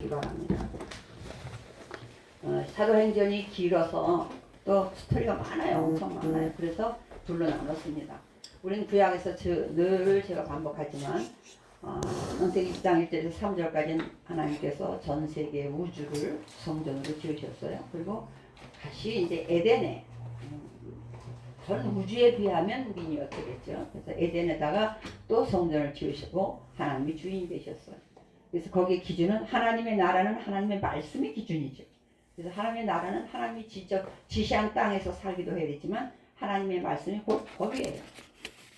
바랍니다. 사도행전이 길어서 또 스토리가 많아요. 엄청 많아요. 그래서 둘로 나눴습니다. 우리는 구약에서 늘 제가 반복하지만 창세기 1장 1절에서 3절까지는 하나님께서 전 세계 우주를 성전으로 지으셨어요. 그리고 다시 이제 에덴에 전 우주에 비하면 미니어처겠죠. 그래서 에덴에다가 또 성전을 지으시고 하나님이 주인이 되셨어요. 그래서 거기에 기준은 하나님의 나라는 하나님의 말씀이 기준이죠. 그래서 하나님의 나라는 하나님이 직접 지시한 땅에서 살기도 해야 되지만 하나님의 말씀이 곧 법이에요.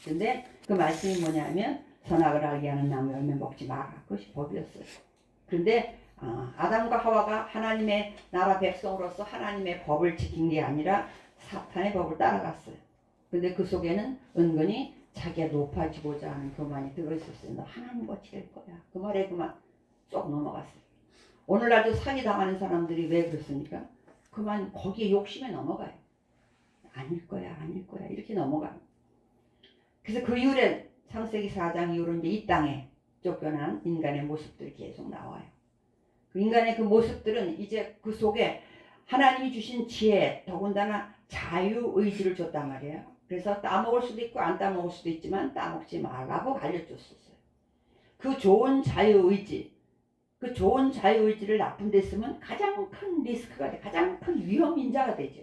근데 그 말씀이 뭐냐면 선악을 알게 하는 나무 열매 먹지 마라. 그것이 법이었어요. 그런데 아담과 하와가 하나님의 나라 백성으로서 하나님의 법을 지킨 게 아니라 사탄의 법을 따라갔어요. 근데 그 속에는 은근히 자기가 높아지고자 하는 교만이 들어있었어요. 너 하나님같이 될 거야. 그 말에 그만 쏙 넘어갔어요. 오늘날도 사기당하는 사람들이 왜 그렇습니까? 그만 거기에 욕심에 넘어가요. 아닐 거야 아닐 거야 이렇게 넘어가요. 그래서 그 이후에 창세기 4장 이후로 이제 이 땅에 쫓겨난 인간의 모습들이 계속 나와요. 그 인간의 그 모습들은 이제 그 속에 하나님이 주신 지혜, 더군다나 자유의지를 줬단 말이에요. 그래서 따먹을 수도 있고 안 따먹을 수도 있지만 따먹지 말라고 알려줬었어요. 그 좋은 자유의지, 그 좋은 자유의지를 나쁜 데 쓰면 가장 큰 리스크가 돼, 가장 큰 위험인자가 되죠.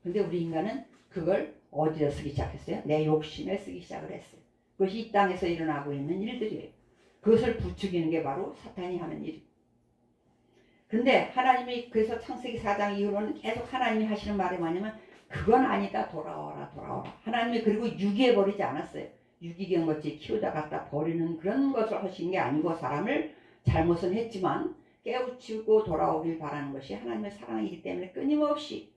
근데 우리 인간은 그걸 어디에 쓰기 시작했어요? 내 욕심에 쓰기 시작을 했어요. 그것이 이 땅에서 일어나고 있는 일들이에요. 그것을 부추기는 게 바로 사탄이 하는 일이에요. 근데 하나님이 그래서 창세기 4장 이후로는 계속 하나님이 하시는 말이 뭐냐면 그건 아니다 돌아와라 돌아와라. 하나님이 그리고 유기해버리지 않았어요. 유기견 같이 키우다 갖다 버리는 그런 것을 하신 게 아니고 사람을 잘못은 했지만 깨우치고 돌아오길 바라는 것이 하나님의 사랑이기 때문에 끊임없이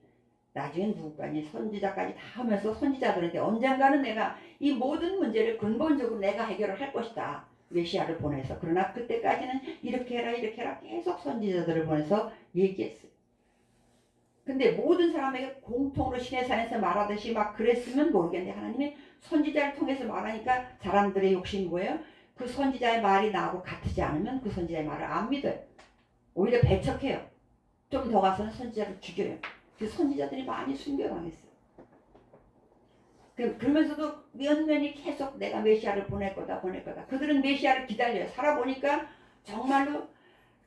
나중엔 누구까지 선지자까지 다 하면서 선지자들한테 언젠가는 내가 이 모든 문제를 근본적으로 내가 해결을 할 것이다. 메시아를 보내서. 그러나 그때까지는 이렇게 해라 이렇게 해라 계속 선지자들을 보내서 얘기했어요. 근데 모든 사람에게 공통으로 시내산에서 말하듯이 막 그랬으면 모르겠는데 하나님이 선지자를 통해서 말하니까 사람들의 욕심이 뭐예요? 그 선지자의 말이 나하고 같지 않으면 그 선지자의 말을 안 믿어요. 오히려 배척해요. 좀 더 가서는 선지자를 죽여요. 그 선지자들이 많이 순교당했어요. 그러면서도 면면이 계속 내가 메시아를 보낼 거다. 그들은 메시아를 기다려요. 살아보니까 정말로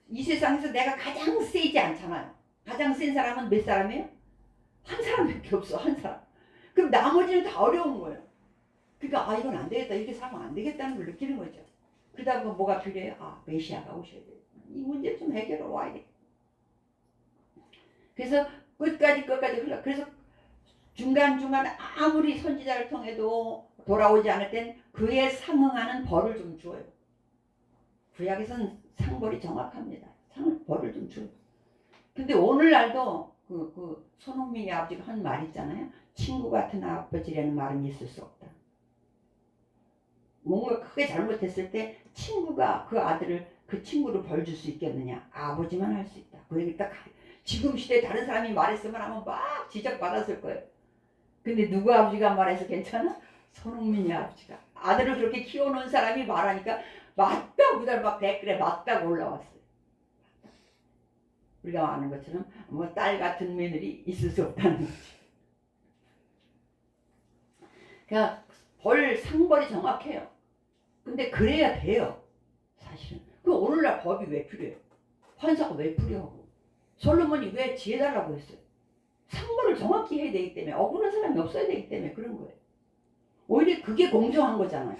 이 세상에서 내가 가장 세지 않잖아요. 가장 센 사람은 몇 사람이에요? 한 사람밖에 없어. 한 사람. 그럼 나머지는 다 어려운 거예요. 그러니까 이건 안 되겠다. 이렇게 살면 안 되겠다는 걸 느끼는 거죠. 그러다 보면 뭐가 필요해요? 메시아가 오셔야 돼요. 이 문제 좀 해결하러 와야 돼. 그래서 끝까지 흘러. 그래서 중간중간 아무리 선지자를 통해도 돌아오지 않을 땐 그에 상응하는 벌을 좀 줘요. 구약에서는 상벌이 정확합니다. 벌을 좀 줘요. 근데 오늘날도 그 손흥민이 아버지가 한 말 있잖아요. 친구 같은 아버지라는 말은 있을 수 없다. 뭔가 크게 잘못했을 때 친구가 그 친구를 벌 줄 수 있겠느냐. 아버지만 할 수 있다. 그러니까 지금 시대에 다른 사람이 말했으면 아마 막 지적받았을 거예요. 근데 누구 아버지가 말해서 괜찮아? 손흥민이 아버지가. 아들을 그렇게 키워놓은 사람이 말하니까 맞다 그다음 막 댓글에 맞다고 올라왔어요. 우리가 아는 것처럼 뭐 딸 같은 며느리 있을 수 없다는 거지. 그러니까 상벌이 정확해요. 근데 그래야 돼요. 사실은. 그 오늘날 법이 왜 필요해요? 판사가 왜 필요하고? 솔로몬이 왜 지혜달라고 했어요? 상벌을 정확히 해야 되기 때문에 억울한 사람이 없어야 되기 때문에 그런 거예요. 오히려 그게 공정한 거잖아요.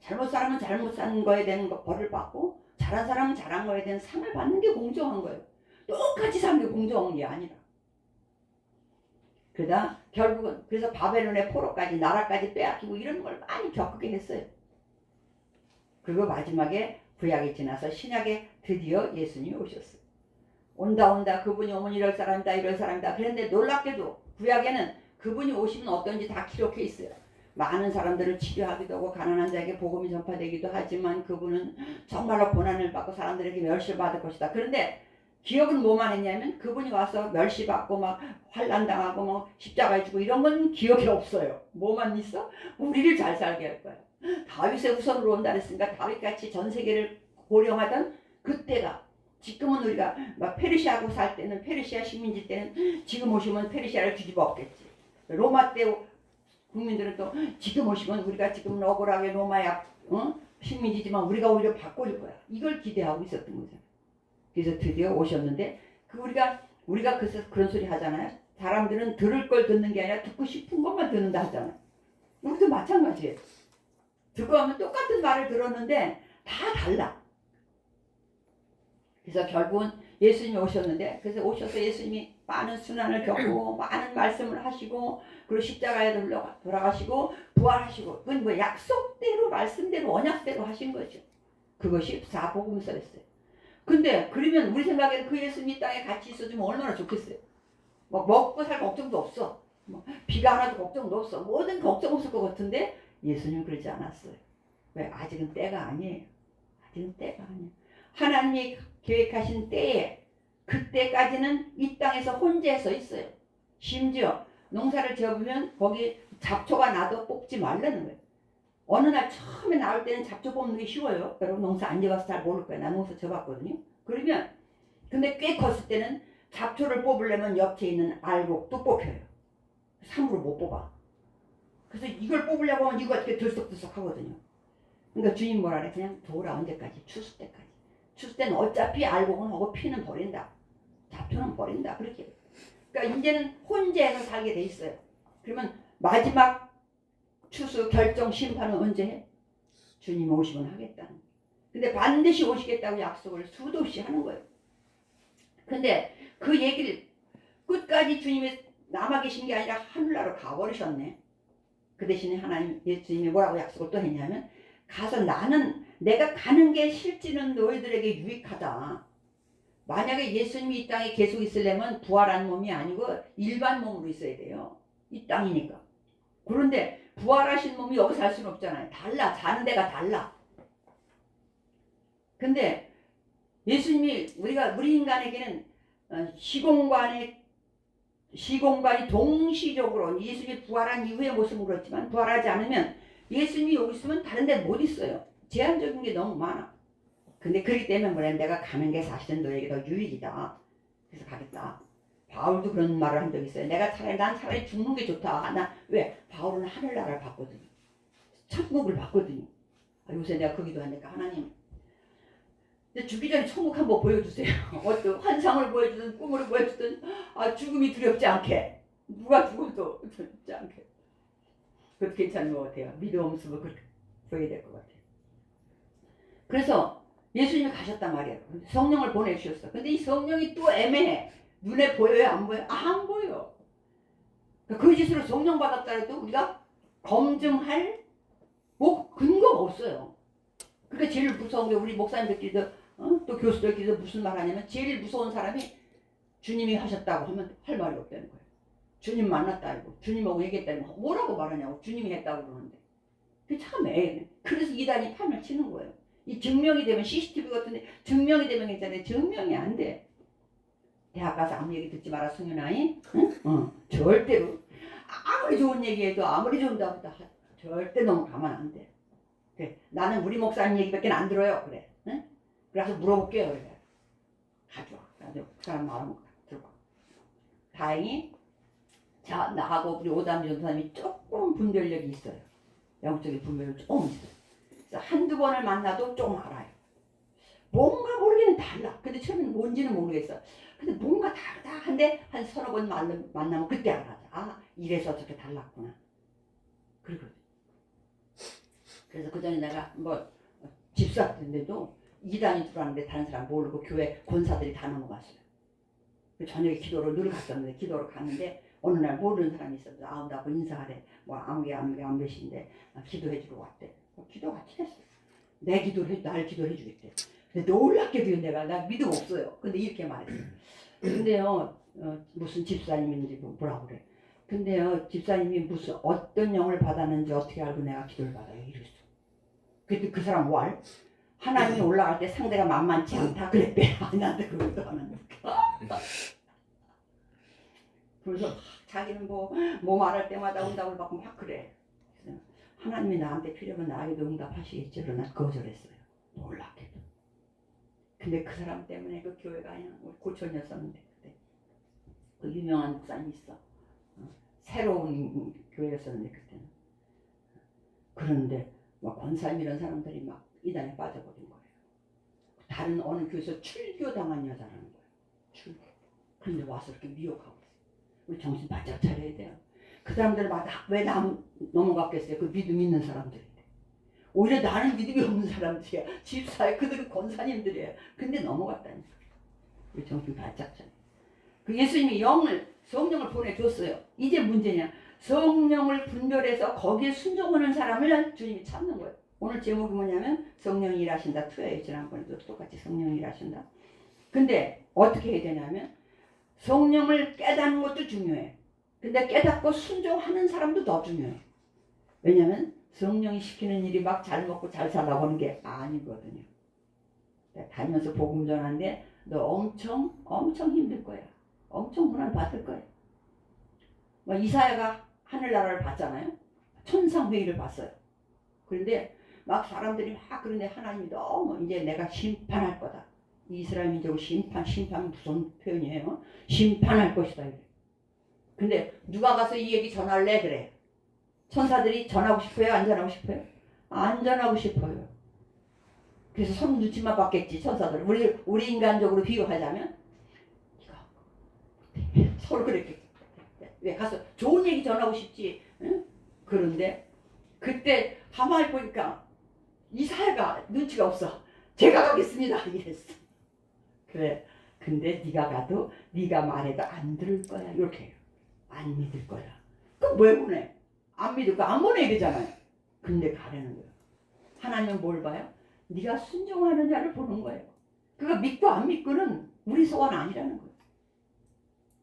잘못 사람은 잘못 산 거에 대한 벌을 받고 잘한 사람은 잘한 거에 대한 상을 받는 게 공정한 거예요. 똑같이 사는 게 공정한 게 아니라. 그러다 결국은 그래서 바벨론의 포로까지 나라까지 빼앗기고 이런 걸 많이 겪게 했어요. 그리고 마지막에 구약이 지나서 신약에 드디어 예수님이 오셨어요. 온다 그분이 오면 이럴 사람이다 그런데 놀랍게도 구약에는 그분이 오시면 어떤지 다 기록해 있어요. 많은 사람들을 치료하기도 하고 가난한 자에게 복음이 전파되기도 하지만 그분은 정말로 고난을 받고 사람들에게 멸시를 받을 것이다. 그런데 기억은 뭐만 했냐면 그분이 와서 멸시받고 막 환난당하고 막 십자가에 죽고 이런 건 기억이 없어요. 뭐만 있어? 우리를 잘 살게 할 거야. 다윗의 후손으로 온다 그랬으니까 다윗같이 전 세계를 고령하던 그때가 지금은 우리가 막 페르시아고 살 때는 페르시아 식민지 때는 지금 오시면 페르시아를 뒤집어 엎겠지. 로마 때 국민들은 또 지금 오시면 우리가 지금 억울하게 로마야 식민지지만 우리가 오히려 바꿔줄 거야. 이걸 기대하고 있었던 거죠. 그래서 드디어 오셨는데 우리가 그래서 그런 소리 하잖아요. 사람들은 들을 걸 듣는 게 아니라 듣고 싶은 것만 듣는다 하잖아요. 우리도 마찬가지예요. 듣고 하면 똑같은 말을 들었는데 다 달라. 그래서 결국은 예수님이 오셨는데 그래서 오셔서 예수님이 많은 순환을 겪고 많은 말씀을 하시고 그리고 십자가에 돌아가시고 부활하시고 그건 뭐 약속대로 말씀대로 언약대로 하신 거죠. 그것이 사복음서였어요. 근데 그러면 우리 생각에는 그 예수님이 땅에 같이 있어주면 얼마나 좋겠어요. 뭐 먹고 살 걱정도 없어. 뭐 비가 안 와도 걱정도 없어. 뭐든 걱정 없을 것 같은데 예수님은 그러지 않았어요. 왜? 아직은 때가 아니에요. 아직은 때가 아니에요. 하나님이 계획하신 때에 그때까지는 이 땅에서 혼재해서 있어요. 심지어 농사를 지어보면 거기 잡초가 나도 뽑지 말라는 거예요. 어느 날 처음에 나올 때는 잡초 뽑는 게 쉬워요. 여러분 농사 안 지어봐서 잘 모를 거예요. 나 농사 지어봤거든요. 그러면 근데 꽤 컸을 때는 잡초를 뽑으려면 옆에 있는 알곡도 뽑혀요. 함부로 못 뽑아. 그래서 이걸 뽑으려고 하면 이거 어떻게 들썩들썩 하거든요. 그러니까 주님 뭐라 그래? 그냥 둬라. 언제까지? 추수 때까지. 추수 때는 어차피 알곡은 하고 피는 버린다. 잡초는 버린다. 그렇게. 그러니까 이제는 혼재해서 살게 돼 있어요. 그러면 마지막 추수 결정 심판은 언제 해? 주님 오시면 하겠다는. 근데 반드시 오시겠다고 약속을 수도 없이 하는 거예요. 근데 그 얘기를 끝까지 주님이 남아 계신 게 아니라 하늘나라로 가버리셨네. 그 대신에 하나님 예수님이 뭐라고 약속을 또 했냐면 가서 나는 내가 가는 게 실제는 너희들에게 유익하다. 만약에 예수님이 이 땅에 계속 있으려면 부활한 몸이 아니고 일반 몸으로 있어야 돼요. 이 땅이니까. 그런데 부활하신 몸이 여기 살 수는 없잖아요. 달라. 사는 데가 달라. 근데 예수님이 우리 인간에게는 시공간이 동시적으로 예수님이 부활한 이후의 모습은 그렇지만 부활하지 않으면 예수님이 여기 있으면 다른 데 못 있어요. 제한적인 게 너무 많아. 근데 그렇기 때문에 뭐냐 내가 가는 게 사실은 너에게 더 유익이다. 그래서 가겠다. 바울도 그런 말을 한 적이 있어요. 난 차라리 죽는 게 좋다. 왜? 바울은 하늘나라를 봤거든요. 천국을 봤거든요. 요새 내가 그 기도하니까 하나님 근데 죽기 전에 천국 한번 보여주세요. 어떤 환상을 보여주든 꿈을 보여주든 죽음이 두렵지 않게 누가 죽어도 두렵지 않게 그것도 괜찮은 것 같아요. 믿음 없으면 그렇게 보여야 될 것 같아요. 그래서 예수님이 가셨단 말이에요. 성령을 보내주셨어. 근데 이 성령이 또 애매해. 눈에 보여요? 안 보여요? 안 보여. 그 짓으로 성령 받았다 해도 우리가 검증할 근거가 없어요. 그러니까 제일 무서운 게 우리 목사님들끼리도 또 교수들끼리도 무슨 말 하냐면 제일 무서운 사람이 주님이 하셨다고 하면 할 말이 없다는 거예요. 주님 만났다고 주님하고 얘기했다고 뭐라고 말하냐고 주님이 했다고 그러는데 그게 참 애매해. 그래서 이단이 판을 치는 거예요. 이 증명이 되면 CCTV 같은데 증명이 되면 괜찮아요. 증명이 안 돼. 대학 가서 아무 얘기 듣지 마라 승윤아이. 응? 절대로 아무리 좋은 얘기해도 아무리 좋은다고 절대 너무 가만 안 돼. 그래. 나는 우리 목사님 얘기밖에 안 들어요. 그래. 응? 그래서 물어볼게요. 그래. 가져와. 그 사람 말하면 들어가. 다행히 나하고 우리 오담 전사님이 조금 분별력이 있어요. 영적인 분별력이 조금 있어요. 그래서 한두 번을 만나도 조금 알아요. 뭔가 모르겠는 달라. 근데 처음에는 뭔지는 모르겠어. 근데 뭔가 다르다 한데 한 서너 번 만나면 그때 알아. 이래서 저렇게 달랐구나. 그러거든. 그래서 그 전에 내가 집사인데도 이단이 들어왔는데 다른 사람 모르고 교회 권사들이 다 넘어갔어요. 저녁에 기도로 늘 갔었는데 기도로 갔는데 어느 날 모르는 사람이 있어서 나하고 인사하래. 아무개 안 계신데 기도해주러 왔대. 기도 같이 했어요. 날 기도해 주겠대. 근데 놀랍게도 나 믿음 없어요. 근데 이렇게 말했어요. 근데요 무슨 집사님인지 뭐라고 그래. 근데요 집사님이 무슨 어떤 영을 받았는지 어떻게 알고 내가 기도를 받아요 이랬어. 그때 그 사람 하나님이 올라갈 때 상대가 만만치 않다 그랬대. 나한테 그것도 하나님. 그래서 자기는 뭐 말할 때마다 응답을 받고 막 그래. 그래서 하나님이 나한테 필요하면 나에게도 응답하시겠지. 그러나 거절했어요. 놀랍게도. 근데 그 사람 때문에 그 교회가 그냥 고촌이었었는데 그때 그 유명한 목사님이 있어. 새로운 교회였었는데 그때는. 그런데 막 권사님 이런 사람들이 막 이단에 빠져버린 거예요. 다른 어느 교회에서 출교당한 여자라는 거예요. 출교. 그런데 와서 이렇게 미혹하고 있어요. 우리 정신 바짝 차려야 돼요. 그 사람들 왜 넘어갔겠어요? 그 믿음 있는 사람들인데. 오히려 나는 믿음이 없는 사람들이야. 집사에 그들은 권사님들이에요. 근데 넘어갔다니까. 우리 정신 바짝 차려. 그 예수님이 성령을 보내줬어요. 이제 문제냐? 성령을 분별해서 거기에 순종하는 사람을 주님이 찾는 거예요. 오늘 제목이 뭐냐면 성령이 일하신다 2예요. 지난번에도 똑같이 성령이 일하신다. 근데 어떻게 해야 되냐면 성령을 깨닫는 것도 중요해. 근데 깨닫고 순종하는 사람도 더 중요해. 왜냐면 성령이 시키는 일이 막 잘 먹고 잘 살라고 하는 게 아니거든요. 다니면서 복음 전하는데 너 엄청 힘들 거야. 엄청 고난 받을 거야. 뭐 이사야가 하늘나라를 봤잖아요. 천상회의를 봤어요. 그런데 막 사람들이 막 그런데 하나님이 너무 이제 내가 심판할 거다. 이스라엘 민족을 심판 무슨 표현이에요? 심판할 것이다. 이래. 근데 누가 가서 이 얘기 전할래? 그래. 천사들이 전하고 싶어요? 안 전하고 싶어요? 안 전하고 싶어요. 그래서 서로 눈치만 봤겠지 천사들. 우리 인간적으로 비유하자면 서로 그랬겠지. 왜 가서 좋은 얘기 전하고 싶지. 응? 그런데 그때 가만히 보니까 이사야가 눈치가 없어. 제가 가겠습니다 이랬어. 그래. 근데 네가 가도 네가 말해도 안 들을 거야. 이렇게 해요. 안 믿을 거야. 그럼 왜 보내? 안 믿을 거 안 보내 이러잖아요. 근데 가라는 거예요. 하나님은 뭘 봐요? 네가 순종하느냐를 보는 거예요. 그거 믿고 안 믿고는 우리 소원 아니라는 거예요.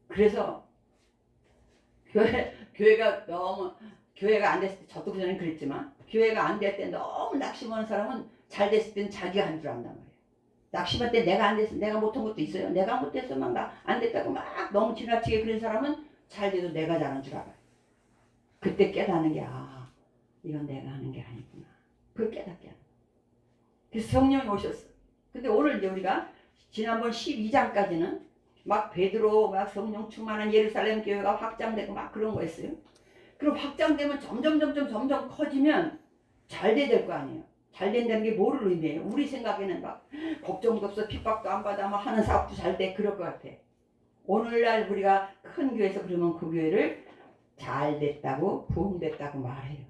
그래서 교회가 안 됐을 때 저도 그전에 그랬지만 교회가 안 될 때 너무 낙심하는 사람은 잘 됐을 때는 자기가 한 줄 안단 말이에요. 낙심할 때 내가 안 됐어. 내가 못한 것도 있어요. 내가 못했어. 막 안 됐다고 막 너무 지나치게 그런 사람은 잘 돼도 내가 잘한 줄 알아요. 그때 깨닫는 게 이건 내가 하는 게 아니구나. 그걸 깨닫게 하는 거예요. 그래서 성령이 오셨어. 근데 오늘 이제 우리가 지난번 12장까지는 막 베드로 막 성령 충만한 예루살렘 교회가 확장되고 막 그런 거였어요. 그럼 확장되면 점점 커지면 잘 돼야 될 거 아니에요. 잘 된다는 게 뭐를 의미해요? 우리 생각에는 막 걱정도 없어 핍박도 안 받아 막 하는 사업도 잘 돼 그럴 것 같아. 오늘날 우리가 큰 교회에서 그러면 그 교회를 잘 됐다고 부흥됐다고 말해요.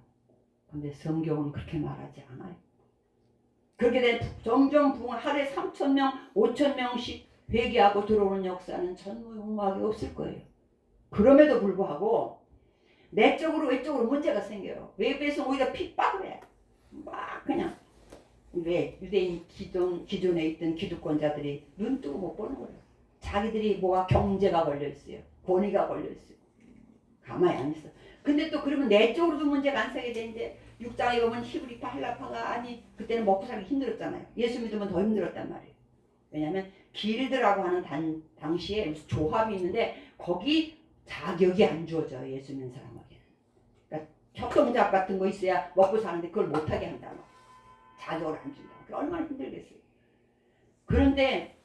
근데 성경은 그렇게 말하지 않아요. 그렇게 된 점점 부흥 하루에 3,000명 5,000명씩 회개하고 들어오는 역사는 전무후무하게 없을 거예요. 그럼에도 불구하고 내적으로 외적으로 문제가 생겨요. 외부에서 오히려 핍박을 해. 막 그냥 왜 유대인 기존에 있던 기득권자들이 눈 뜨고 못 보는 거예요. 자기들이 뭐가 경제가 걸려있어요. 권위가 걸려있어요. 가만히 안 있어. 근데 또 그러면 내적으로도 문제가 안 생기게 이제 6장에 보면 히브리파 헬라파가 그때는 먹고 살기 힘들었잖아요. 예수 믿으면 더 힘들었단 말이에요. 왜냐하면 길드라고 하는 당시에 무슨 조합이 있는데 거기 자격이 안 주어져 예수 믿는 사람에게는. 그러니까 협동작 같은 거 있어야 먹고 사는데 그걸 못하게 한다. 자격을 안 준다. 그게 얼마나 힘들겠어요. 그런데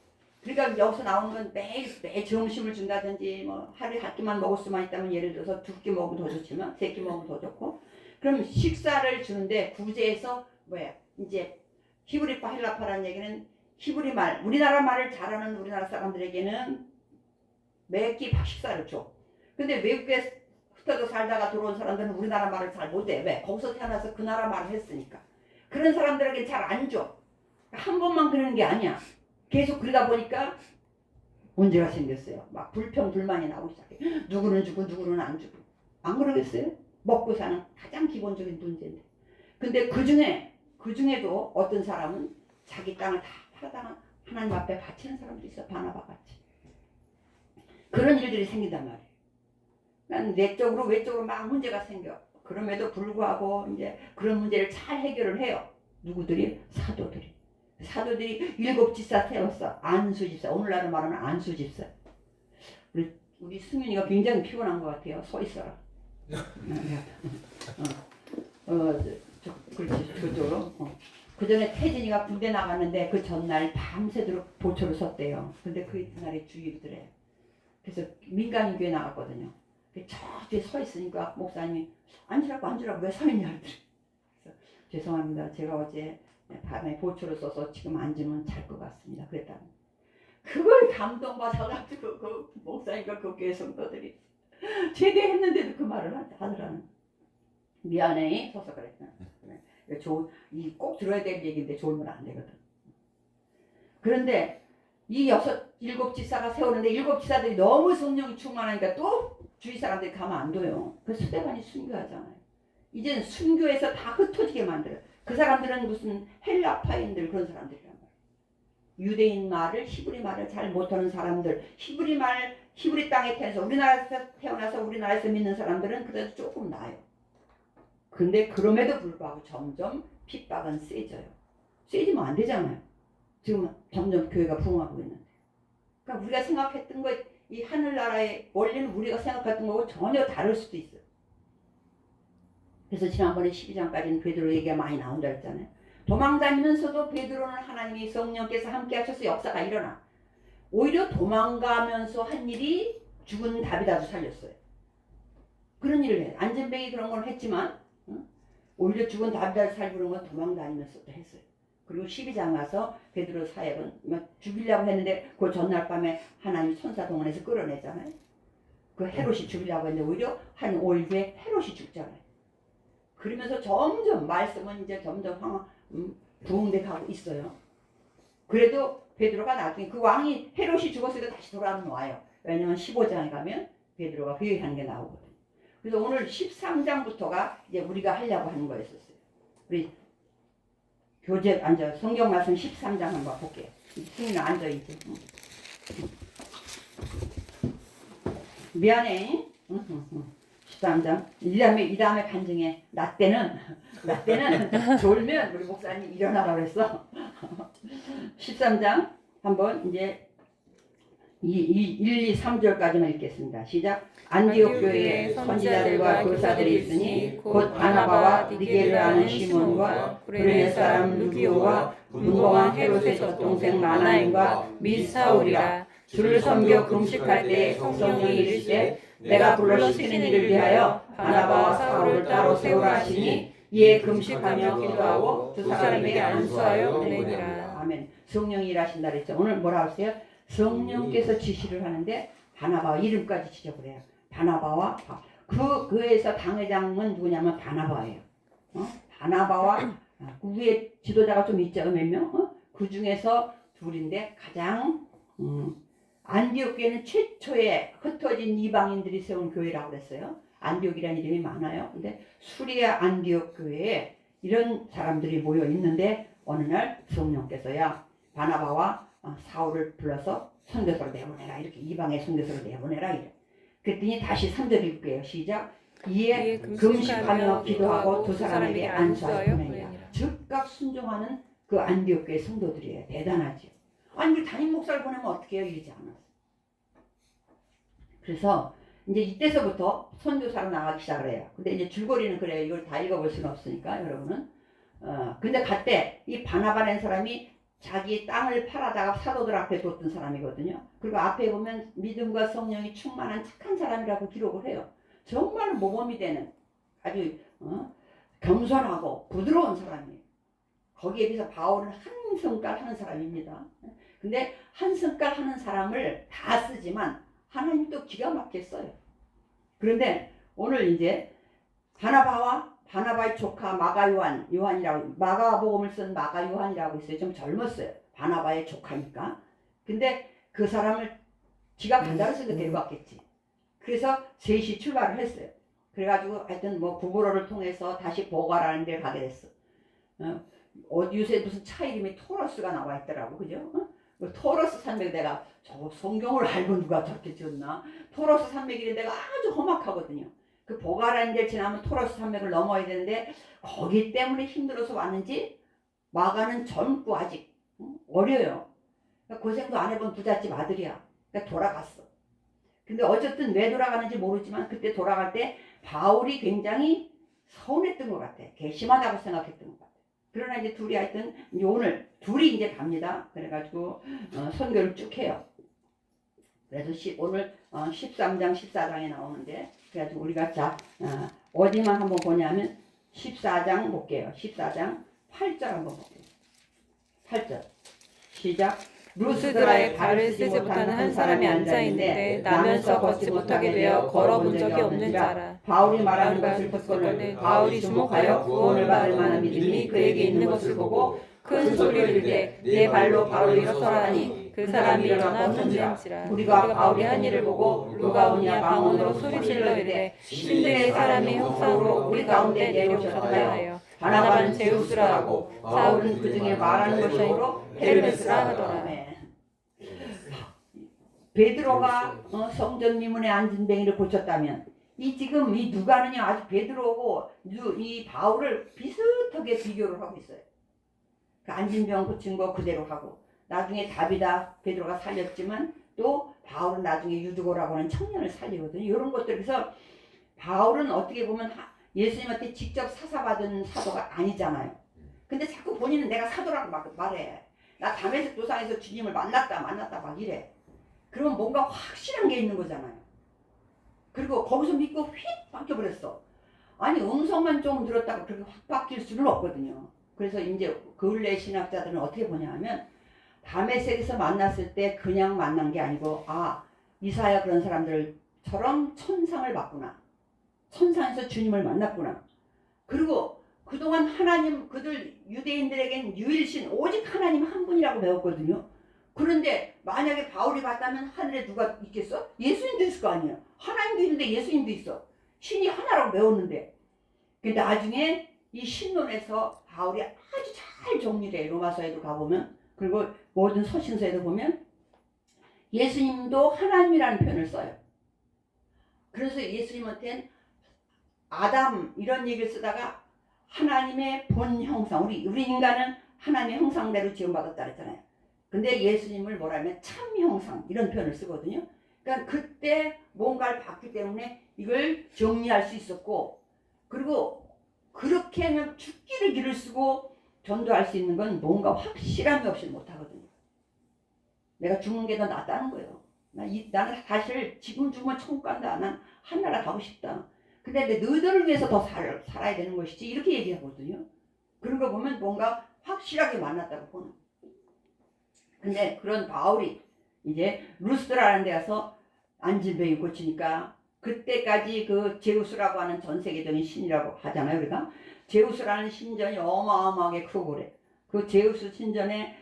그러니까 여기서 나오는 건 매일 점심을 준다든지 뭐 하루에 한 끼만 먹을 수만 있다면 예를 들어서 2끼 먹으면 더 좋지만 3끼 먹으면 더 좋고 그럼 식사를 주는데 구제에서 이제 히브리파 헬라파라는 얘기는 히브리 말 우리나라 말을 잘하는 우리나라 사람들에게는 매끼 식사를 줘. 근데 외국에 흩어져 살다가 들어온 사람들은 우리나라 말을 잘 못해. 왜? 거기서 태어나서 그 나라 말을 했으니까. 그런 사람들에게 잘 안 줘. 한 번만 그러는 게 아니야. 계속 그러다 보니까 문제가 생겼어요. 막 불평불만이 나오기 시작해. 누구는 주고 누구는 안 주고. 안 그러겠어요? 먹고 사는 가장 기본적인 문제인데. 근데 그 중에도 어떤 사람은 자기 땅을 다 팔아다가 하나님 앞에 바치는 사람도 있어. 바나바 같이. 그런 일들이 생긴단 말이에요. 난 내적으로 외적으로 막 문제가 생겨. 그럼에도 불구하고 이제 그런 문제를 잘 해결을 해요. 누구들이? 사도들이 7 집사 세웠어. 안수 집사. 오늘날로 말하면 안수 집사. 우리 승윤이가 굉장히 피곤한 것 같아요. 서 있어라. 그렇지 저쪽으로. 그 전에 태진이가 군대 나갔는데 그 전날 밤새도록 보초를 섰대요. 근데 그날이 주일이더래. 그래서 민간인교회 나갔거든요. 저 뒤에 서 있으니까 목사님이 앉으라고 왜 서 있냐 그랬더니 그래서 죄송합니다. 제가 어제 밤에 보초를 써서 지금 앉으면 잘 것 같습니다. 그랬다는 그걸 감동받아가지고 그 목사님과 그 교회 성도들이 제대했는데도 그 말을 하더라는. 미안해 서서 그랬잖아. 꼭 들어야 될 얘기인데 좋으면 안 되거든. 그런데 이 일곱 지사가 세우는데 일곱 지사들이 너무 성령이 충만하니까 또 주위 사람들이 가면 안 돼요. 그 스데반이 순교하잖아요. 이제는 순교해서 다 흩어지게 만들어요. 그 사람들은 무슨 헬라파인들 그런 사람들이란 말이에요. 유대인 말을 히브리 말을 잘 못하는 사람들, 히브리 땅에 태어나서 우리나라에서 믿는 사람들은 그래도 조금 나아요. 근데 그럼에도 불구하고 점점 핍박은 세져요. 세지면 안 되잖아요. 지금 점점 교회가 부흥하고 있는데. 그러니까 우리가 생각했던 것, 이 하늘나라의 원리는 우리가 생각했던 거하고 전혀 다를 수도 있어요. 그래서 지난번에 12장까지는 베드로 얘기가 많이 나온다 했잖아요. 도망다니면서도 베드로는 하나님이 성령께서 함께 하셔서 역사가 일어나. 오히려 도망가면서 한 일이 죽은 다비다도 살렸어요. 그런 일을 해요. 안전뱅이 그런 건 했지만 오히려 죽은 다비다를 살리는 건 도망다니면서도 했어요. 그리고 12장 가서 베드로 사역은 죽이려고 했는데 그 전날 밤에 하나님 천사 동원해서 끌어내잖아요. 그 헤롯이 죽이려고 했는데 오히려 한 5일 뒤에 헤롯이 죽잖아요. 그러면서 점점 말씀은 이제 점점 부흥돼 가고 있어요. 그래도 베드로가 나중에 그 왕이 헤롯이 죽었을 때 다시 돌아와요. 왜냐면 15장에 가면 베드로가 회개하는 게 나오거든요. 그래서 오늘 13장부터가 이제 우리가 하려고 하는 거였었어요. 우리 교재 앉아 성경 말씀 13장 한번 볼게요. 승인아 앉아 이제. 미안해. 13장. 이 다음에 간증해. 나 때는 졸면 우리 목사님 일어나라고 했어. 13장 한번 이제 1, 2, 3절까지만 읽겠습니다. 시작. 안디옥 교회에 선지자들과 교사들이 있으니 곧 바나바와 니게를 아는 시몬과 구레네 사람 루기오와 문공한 헤롯의 젖동생 마나임과 및 사울이라. 주를 섬겨 금식할 때 성령이 이르시되 내가 불러 시키는 일을 위하여 바나바와 사울을 따로 세우라 하시니 이에 금식하며 기도하고 두 사람에게 안수하여 보내니라. 아멘. 성령이 일하신다 그랬죠. 오늘 뭐라고 했어요? 성령께서 지시를 하는데 바나바와 이름까지 지적을 해요. 바나바와 그에서 당회장은 누구냐면 바나바예요. 바나바와 그 위에 지도자가 좀 있죠. 몇 명? 그 중에서 둘인데 가장 안디옥 교회는 최초에 흩어진 이방인들이 세운 교회라고 그랬어요. 안디옥이라는 이름이 많아요. 근데 수리아 안디옥 교회에 이런 사람들이 모여 있는데 어느 날 성령께서야 바나바와 사울을 불러서 선교사로 내보내라. 이렇게 이방의 선교사로 내보내라. 이래. 그랬더니 다시 3절 읽을게요. 시작. 이에 금식하며 기도하고 두 사람에게 안수하여 보내니라. 즉각 순종하는 그 안디옥 교회 성도들이에요. 대단하죠. 아니 우리 담임 목사를 보내면 어떻게 해요? 이러지 않았어. 그래서 이제 이때서부터 선교사로 나가기 시작을 해요. 근데 이제 줄거리는 그래요. 이걸 다 읽어볼 수는 없으니까 여러분은. 근데 그때 이 바나바라는 사람이 자기 땅을 팔아다가 사도들 앞에 뒀던 사람이거든요. 그리고 앞에 보면 믿음과 성령이 충만한 착한 사람이라고 기록을 해요. 정말 모범이 되는 아주 겸손하고 부드러운 사람이에요. 거기에 비해서 바울은 한 성깔 하는 사람입니다. 근데 한 성깔 하는 사람을 다 쓰지만 하나님도 기가 막히게 써요. 그런데 오늘 이제 바나바의 조카 요한이라고 마가복음을 쓴 마가 요한이라고 있어요. 좀 젊었어요. 바나바의 조카니까. 근데 그 사람을 지가 간다고 데리고 왔겠지. 그래서 셋이 출발을 했어요. 그래가지고 하여튼 뭐 구브로를 통해서 다시 보가라는 데를 가게 됐어. 요새 무슨 차 이름이 토러스가 나와 있더라고. 그죠? 토러스 산맥 내가 저거 성경을 알고 누가 저렇게 지었나? 토러스 산맥이 데가 아주 험악하거든요. 그 보가라는 데를 지나면 토러스 산맥을 넘어야 되는데 거기 때문에 힘들어서 왔는지 마가는 젊고 아직 어려요. 그러니까 고생도 안 해본 부잣집 아들이야. 그러니까 돌아갔어. 근데 어쨌든 왜 돌아가는지 모르지만 그때 돌아갈 때 바울이 굉장히 서운했던 것 같아. 괘씸하다고 생각했던 것 같아. 그러나 이제 둘이 하여튼 이제 오늘 둘이 이제 갑니다. 그래가지고 선교를 쭉 해요. 그래서 오늘 13장 14장에 나오는데 그래가지고 우리가 자 어디만 한번 보냐면 14장 볼게요. 14장 8절 한번 볼게요. 8절 시작. 루스드라에 발을 쓰지 못하는 한 사람이 앉아 있는데 나면서 걷지 못하게 되어 걸어본 적이 없는 자라. 바울이 말하는 것을 듣고는 바울이 주목하여 구원을 받을 만한 믿음이 그에게 있는 것을 보고 큰 소리를 이르되 네 발로 바로 일어서라니 그 사람이 일어나 걷는지라. 우리가 바울이 한 일을 보고 루가오니아 방언으로 소리질러 이르되 신들의 사람이 형상으로 우리 가운데 내려오셨다 하여 바나바는 제우스라 하고 바울은 그 중에 말하는 것으로 헤르메스라 하더라. 베드로가 성전 미문에 앉은 뱅이를 고쳤다면 지금 이 누가는요 아주 베드로고 이 바울을 비슷하게 비교를 하고 있어요. 그 앉은 병 고친 거 그대로 하고 나중에 다비다 베드로가 살렸지만 또 바울은 나중에 유두고라고 하는 청년을 살리거든요. 이런 것들. 그래서 바울은 어떻게 보면 예수님한테 직접 사사받은 사도가 아니잖아요. 근데 자꾸 본인은 내가 사도라고 막 말해. 나 다메섹 도상에서 주님을 만났다 막 이래. 그러면 뭔가 확실한 게 있는 거잖아요. 그리고 거기서 믿고 휙 바뀌어버렸어. 아니 음성만 좀 들었다고 그렇게 확 바뀔 수는 없거든요. 그래서 이제 근래 신학자들은 어떻게 보냐 하면 다메섹에서 만났을 때 그냥 만난 게 아니고 이사야 그런 사람들처럼 천상을 봤구나. 천상에서 주님을 만났구나. 그리고 그동안 하나님 그들 유대인들에겐 유일신 오직 하나님 한 분이라고 배웠거든요. 그런데 만약에 바울이 봤다면 하늘에 누가 있겠어? 예수님도 있을 거 아니에요. 하나님도 있는데 예수님도 있어. 신이 하나라고 배웠는데. 근데 나중에 이 신론에서 바울이 아주 잘 정리를 해. 로마서에도 가보면 그리고 모든 서신서에도 보면 예수님도 하나님이라는 표현을 써요. 그래서 예수님한테는 아담 이런 얘기를 쓰다가 하나님의 본 형상 우리 인간은 하나님의 형상대로 지음받았다 그랬잖아요. 근데 예수님을 뭐라면 참 형상 이런 표현을 쓰거든요. 그러니까 그때 뭔가를 봤기 때문에 이걸 정리할 수 있었고 그리고 그렇게 하면 죽기를 길을 쓰고 전도할 수 있는 건 뭔가 확실함이 없이 못하거든요. 내가 죽는 게 더 낫다는 거예요. 나는 사실 지금 죽으면 천국 간다. 난 하늘나라 가고 싶다. 근데 너희들을 위해서 더 살아야 되는 것이지 이렇게 얘기하거든요. 그런 거 보면 뭔가 확실하게 만났다고 보는. 근데 그런 바울이 이제 루스드라는 데 가서 앉은 병이 고치니까 그때까지 그 제우스라고 하는 전 세계적인 신이라고 하잖아요. 우리가 제우스라는 신전이 어마어마하게 크고 그래. 그 제우스 신전에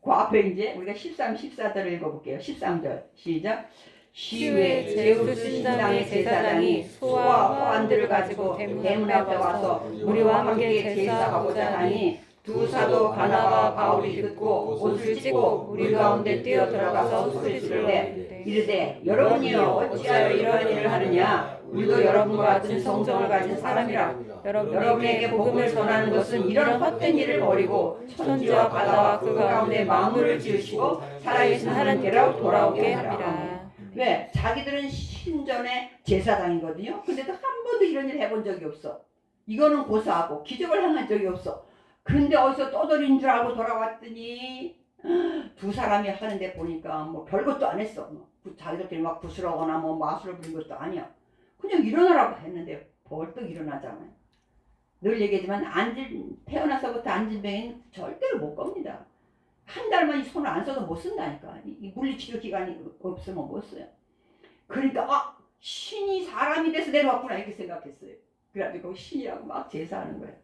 그 앞에 이제 우리가 13, 14절을 읽어볼게요. 13절 시작. 시외 제우스 신당의 제사장이 소와 화환들을 가지고 대문 앞에 와서 우리와 함께 제사하고자 하니 두 사도 바나바 바울이 듣고 옷을 찢고 우리 가운데 뛰어 들어가서 소리지르되 이르되 여러분이여 어찌하여 이러한 일을 하느냐. 우리도 여러분과 같은 성정을 가진 사람이라. 여러분에게 복음을 전하는 것은 이런 헛된 일을 버리고 천지와 바다와 그 가운데 만물을 지으시고 살아계신 하나님께로 돌아오게 하리라. 왜? 자기들은 신전의 제사장이거든요. 근데도 한 번도 이런 일 해본 적이 없어. 이거는 고사하고 기적을 행한 적이 없어. 그런데 어디서 떠돌인 줄 알고 돌아왔더니 두 사람이 하는데 보니까 뭐 별것도 안 했어. 자기들끼리 막 부스러거나 뭐 마술을 부린 것도 아니야. 그냥 일어나라고 했는데 벌떡 일어나잖아요. 늘 얘기하지만 태어나서부터 앉은 병인 절대로 못 겁니다. 한 달만 이 손을 안 써도 못 쓴다니까. 이 물리치료 기간이 없으면 못 써요. 그러니까 신이 사람이 돼서 내려왔구나 이렇게 생각했어요. 그래가지고 신이라고 막 제사하는 거예요.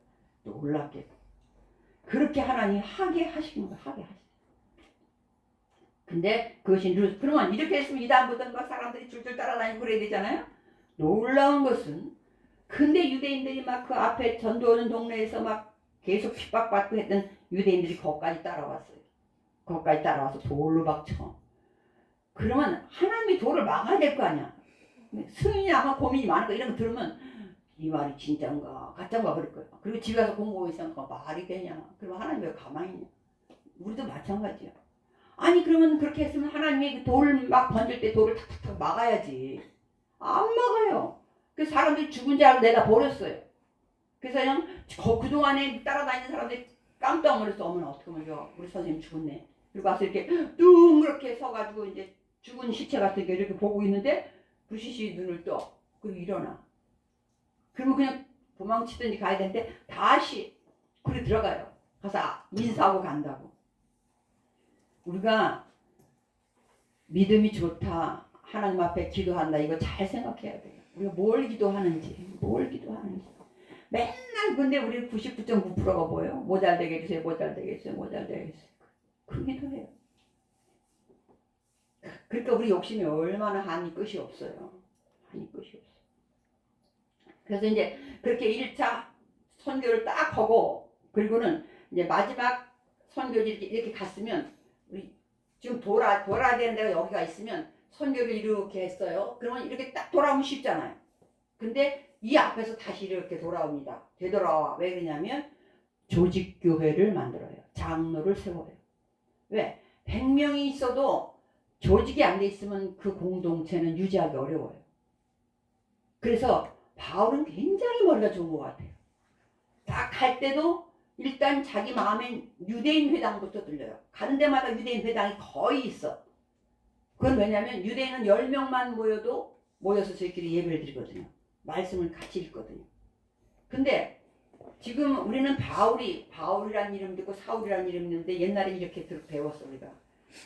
놀랍게. 그렇게 하나님 하게 하시는 거예요. 하게 하시는. 근데 그것이 그러면 이렇게 했으면 이 다음부터 막 사람들이 줄줄 따라다니고 그래야 되잖아요. 놀라운 것은 근데 유대인들이 막 그 앞에 전도하는 동네에서 막 계속 핍박받고 했던 유대인들이 거기까지 따라왔어요. 거기까지 따라와서 돌로 박쳐. 그러면 하나님이 돌을 막아야 될 거 아니야. 승인이 아마 고민이 많을 거 이런 거 들으면 이 말이 진짜인가 가짜인가 그럴 거야. 그리고 집에 가서 공부하고 있으니까 말이 되냐. 그러면 하나님 왜 가만히 있냐. 우리도 마찬가지야. 아니 그러면 그렇게 했으면 하나님이 돌을 막 던질 때 돌을 탁탁탁 막아야지. 안 막아요. 그래서 사람들이 죽은 줄 알고 내다 버렸어요. 그래서 그냥 그동안에 따라다니는 사람들이 깜짝 놀라서 어머나 어떻게 하면 우리 선생님 죽었네. 그리고 와서 이렇게 둥그렇게 서가지고 이제 죽은 시체 같은 게 이렇게 보고 있는데 부시시 눈을 떠. 그리고 일어나. 그러면 그냥 도망치든지 가야 되는데 다시 그리 들어가요. 가서 인사하고 간다고. 우리가 믿음이 좋다. 하나님 앞에 기도한다. 이거 잘 생각해야 돼요. 우리가 뭘 기도하는지. 맨날 근데 우리 99.9%가 뭐예요? 모잘되게 해주세요. 모잘되게 해주세요. 모잘되게 해주세요. 그 기도해요. 그러니까 우리 욕심이 얼마나 한이 끝이 없어요. 한이 끝이 없어요. 그래서 이제 그렇게 1차 선교를 딱 하고 그리고는 이제 마지막 선교지 이렇게 갔으면 우리 지금 돌아야 되는 데가 여기가 있으면 선교를 이렇게 했어요. 그러면 이렇게 딱 돌아오면 쉽잖아요. 근데 이 앞에서 다시 이렇게 돌아옵니다. 되돌아와. 왜 그러냐면 조직교회를 만들어요. 장로를 세워요. 왜? 100명이 있어도 조직이 안 돼 있으면 그 공동체는 유지하기 어려워요. 그래서 바울은 굉장히 머리가 좋은 것 같아요. 딱 갈 때도 일단 자기 마음엔 유대인 회당부터 들려요. 가는 데마다 유대인 회당이 거의 있어. 그건 왜냐면 유대인은 10명만 모여서 저희끼리 예배를 드리거든요. 말씀을 같이 읽거든요. 근데 지금 우리는 바울이라는 이름도 있고 사울이라는 이름이 있는데 옛날에 이렇게 배웠어 우리가.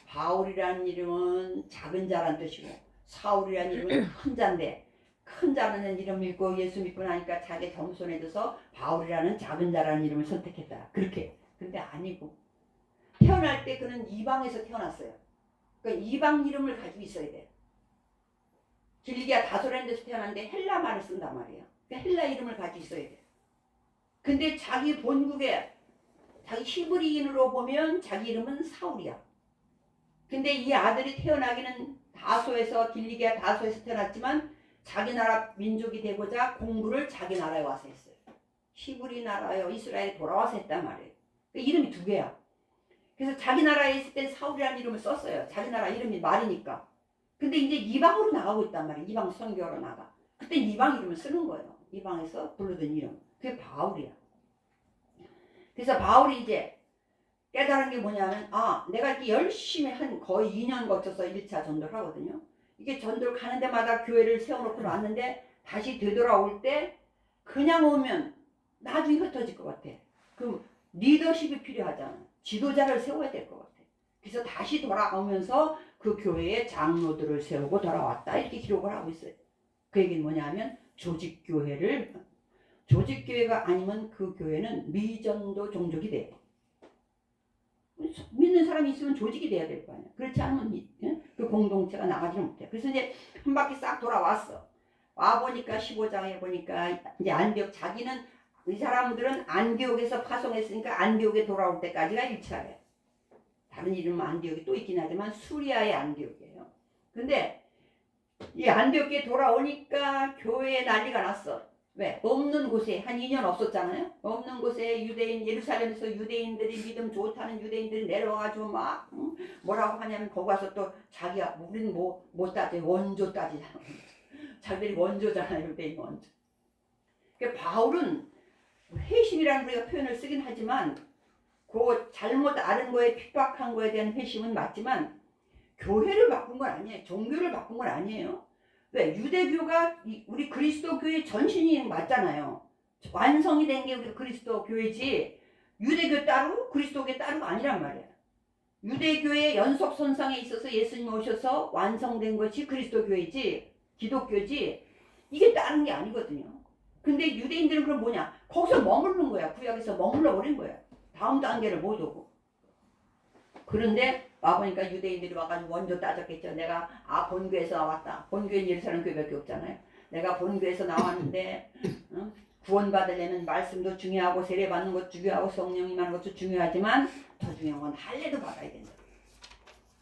바울이라는 이름은 작은 자란 뜻이고 사울이라는 이름은 큰 자인데 큰 자라는 이름 읽고 예수 믿고 나니까 자기 겸손해져서 바울이라는 작은 자라는 이름을 선택했다. 그렇게. 근데 아니고 태어날 때 그는 이방에서 태어났어요. 그러니까 이방 이름을 가지고 있어야 돼. 길리기아 다소렌데서 태어났는데 헬라 말을 쓴단 말이에요. 그러니까 헬라 이름을 가지고 있어야 돼. 근데 자기 본국에 자기 히브리인으로 보면 자기 이름은 사울이야. 근데 이 아들이 태어나기는 길리기아 다소에서 태어났지만 자기 나라 민족이 되고자 공부를 자기 나라에 와서 했어요. 히브리 나라요 이스라엘에 돌아와서 했단 말이에요. 그러니까 이름이 두 개야. 그래서 자기 나라에 있을 때 사울이라는 이름을 썼어요. 자기 나라 이름이 말이니까. 근데 이제 이방으로 나가고 있단 말이에요. 이방 선교로 나가. 그때 이방 이름을 쓰는 거예요. 이방에서 부르던 이름. 그게 바울이야. 그래서 바울이 이제 깨달은 게 뭐냐면 내가 이렇게 열심히 한 거의 2년 거쳐서 1차 전도를 하거든요. 이게 전도를 가는 데마다 교회를 세워놓고 왔는데 다시 되돌아올 때 그냥 오면 나중에 흩어질 것 같아. 그럼 리더십이 필요하잖아. 지도자를 세워야 될 것 같아. 그래서 다시 돌아오면서 그 교회에 장로들을 세우고 돌아왔다. 이렇게 기록을 하고 있어요. 그 얘기는 뭐냐면 조직교회가 아니면 그 교회는 미전도 종족이 돼요. 믿는 사람이 있으면 조직이 돼야 될 거 아니야. 그렇지 않으면 그 공동체가 나가지는 못해. 그래서 이제 한 바퀴 싹 돌아왔어. 와보니까 15장에 보니까 이제 안디옥 이 사람들은 안디옥에서 파송했으니까 안디옥에 돌아올 때까지가 1차래. 다른 이름은 안디옥이 또 있긴 하지만 수리아의 안디옥이에요. 근데 이 안디옥에 돌아오니까 교회에 난리가 났어. 왜? 없는 곳에 한 2년 없었잖아요. 없는 곳에 예루살렘에서 유대인들이 믿음 좋다는 유대인들이 내려와가지고 막 뭐라고 하냐면 거기 가서 또 자기야 우리는 뭐 따져 원조 따지잖아. 자기들이 원조잖아요. 유대인 원조. 그러니까 바울은 회심이라는 우리가 표현을 쓰긴 하지만 그 잘못 아는 거에 핍박한 거에 대한 회심은 맞지만 교회를 바꾼 건 아니에요. 종교를 바꾼 건 아니에요. 왜? 유대교가 우리 그리스도 교회 전신이 맞잖아요. 완성이 된 게 우리 그리스도 교회지 유대교 따로 그리스도교 따로가 아니란 말이에요. 유대교의 연속선상에 있어서 예수님 오셔서 완성된 것이 그리스도 교회지 기독교지 이게 다른 게 아니거든요. 근데 유대인들은 그럼 뭐냐? 거기서 머무르는 거야. 구약에서 머물러 버린 거야. 다음 단계를 못 오고. 그런데 와보니까 유대인들이 와가지고 원조 따졌겠죠. 내가 본교에서 나왔다. 본교는 예루살렘 교회밖에 없잖아요. 내가 본교에서 나왔는데 구원받으려면 말씀도 중요하고 세례받는 것도 중요하고 성령 임하는 것도 중요하지만 더 중요한 건 할례도 받아야 된다.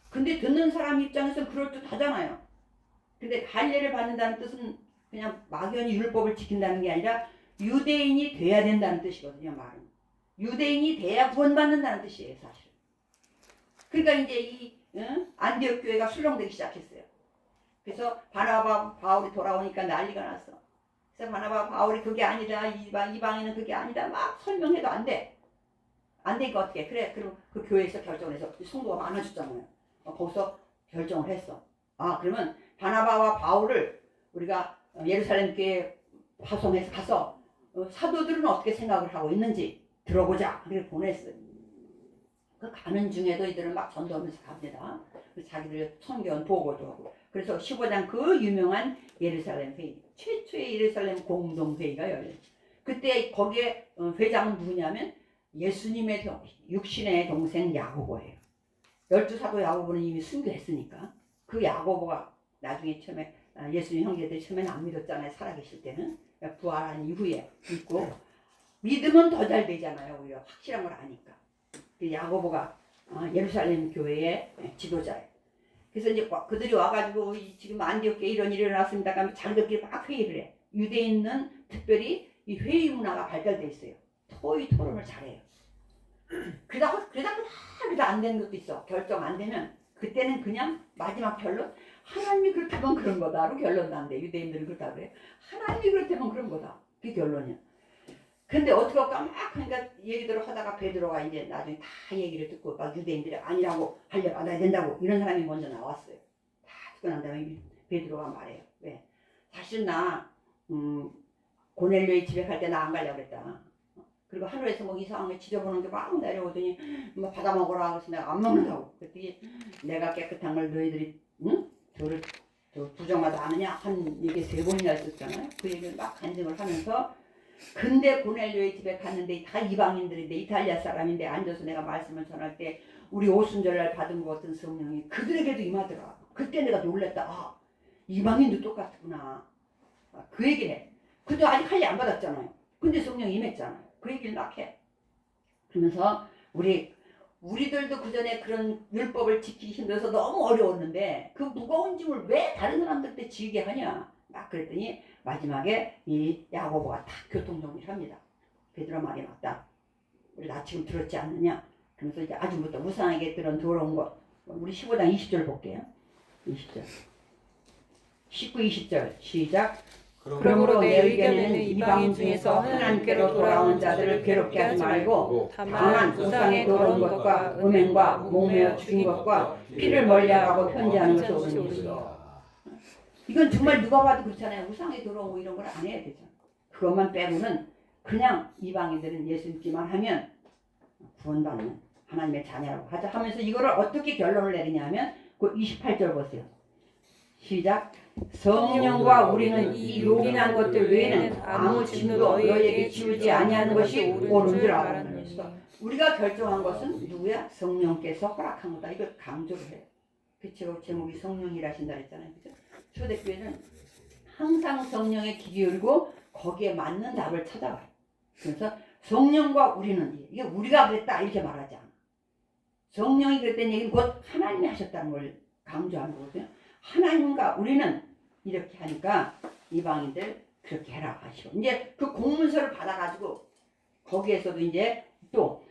근데 듣는 사람 입장에서는 그럴듯하잖아요. 근데 할례를 받는다는 뜻은 그냥 막연히 율법을 지킨다는 게 아니라 유대인이 돼야 된다는 뜻이거든요. 말은. 유대인이 돼야 구원받는다는 뜻이에요. 사실. 그러니까 이제 이 안디옥 교회가 술렁되기 시작했어요. 그래서 바나바 바울이 돌아오니까 난리가 났어. 그래서 바나바 바울이 그게 아니다. 이방인은 그게 아니다. 막 설명해도 안 돼. 안 되니까 어떻게 그래? 그럼 그 교회에서 결정을 해서 성도가 많아졌잖아요. 거기서 결정을 했어. 아 그러면 바나바와 바울을 우리가 예루살렘 교회에 파송해서 가서 사도들은 어떻게 생각을 하고 있는지 들어보자. 그렇게 보냈어요. 그 가는 중에도 이들은 막 전도하면서 갑니다. 자기들 선교원 보고도 하고. 그래서 15장 그 유명한 예루살렘 회의, 최초의 예루살렘 공동회의가 열려요. 그때 거기에 회장은 누구냐면 예수님의 육신의 동생 야고보예요. 12사도 야고보는 이미 순교했으니까 그 야고보가 나중에 처음에 예수님 형제들 처음에는 안 믿었잖아요. 살아계실 때는. 부활한 이후에 믿고 믿으면 더 잘 되잖아요. 오히려 확실한 걸 아니까. 그 야고보가 예루살렘 교회의 지도자예요. 그래서 이제 그들이 와가지고 지금 안디옥에 이런 일이 일어났습니다. 그러면 자기들끼리 막 회의를 해. 유대인은 특별히 이 회의 문화가 발달돼 있어요. 토론을 잘해요. 그러다 안 되는 것도 있어. 결정 안 되면 그때는 그냥 마지막 결론 하나님이 그렇다면 그런 거다로 결론 난대. 유대인들은 그렇다 그래. 하나님이 그렇다면 그런 거다. 그게 결론이야. 근데 어떻게 할까 막 그러니까 얘기들을 하다가 베드로가 이제 나중에 다 얘기를 듣고 막 유대인들이 아니라고 하려 받아야 된다고 이런 사람이 먼저 나왔어요. 다 듣고 난 다음에 베드로가 말해요. 왜? 사실 나 고넬료의 집에 갈 때 나 안 가려고 그랬다. 그리고 하늘에서 뭐 이상하게 지저분한 게 막 내려오더니 뭐 받아 먹어라 그래서 내가 안 먹는다고. 그랬더니 내가 깨끗한 걸 너희들이 저를 부정하다 아느냐 한 얘기 3번이나 했었잖아요. 그 얘기를 막 간증을 하면서 근데 고넬료의 집에 갔는데 다 이방인들인데 이탈리아 사람인데 앉아서 내가 말씀을 전할 때 우리 오순절날 받은 것 같은 성령이 그들에게도 임하더라. 그때 내가 놀랬다. 아 이방인도 똑같구나. 그 얘기를 해. 근데 아직 할례 안 받았잖아요. 근데 성령이 임했잖아요. 그 얘기를 막 해. 그러면서 우리들도 그 전에 그런 율법을 지키기 힘들어서 너무 어려웠는데 그 무거운 짐을 왜 다른 사람들한테 지게 하냐. 막 그랬더니 마지막에 이 야고보가 딱 교통정리를 합니다. 베드로 말이 맞다. 우리 나 지금 들었지 않느냐. 그러면서 이제 아주부터 무상에게 들은 더러운 것. 우리 15장 20절 볼게요. 20절. 19, 20절 시작. 그러므로 내 의견에는 이방인 중에서 하나님께로 돌아온 자들을 괴롭게 하지 말고 다만 우상의 더러운 것과 음행과 목매어 죽인 것과 피를 멀리하라고 편지하는 것이 옳으니라. 이건 정말 누가 봐도 그렇잖아요. 우상의 더러운 이런 걸 안 해야 되잖아. 그것만 빼고는 그냥 이방인들은 예수 믿기만 하면 구원받는 하나님의 자녀라고 하자 하면서 이거를 어떻게 결론을 내리냐면 그 28절 보세요. 시작. 성령과 우리는 이 요긴한 것들 외에는 아무 짐도 너희에게 지우지 아니하는 것이 옳은 줄 알았느니. 우리가 결정한 것은 누구야? 성령께서 허락한 거다. 이걸 강조를 해요. 그 제목이 성령이라신다 그랬잖아요. 그죠? 초대교회는 항상 성령에 귀 기울이고 거기에 맞는 답을 찾아가요. 그래서 성령과 우리는 이게 우리가 그랬다 이렇게 말하지 않아. 성령이 그랬다는 얘기는 곧 하나님이 하셨다는 걸 강조하는 거거든요. 하나님과 우리는 이렇게 하니까 이방인들 그렇게 해라 하시고 이제 그 공문서를 받아가지고 거기에서도 이제 또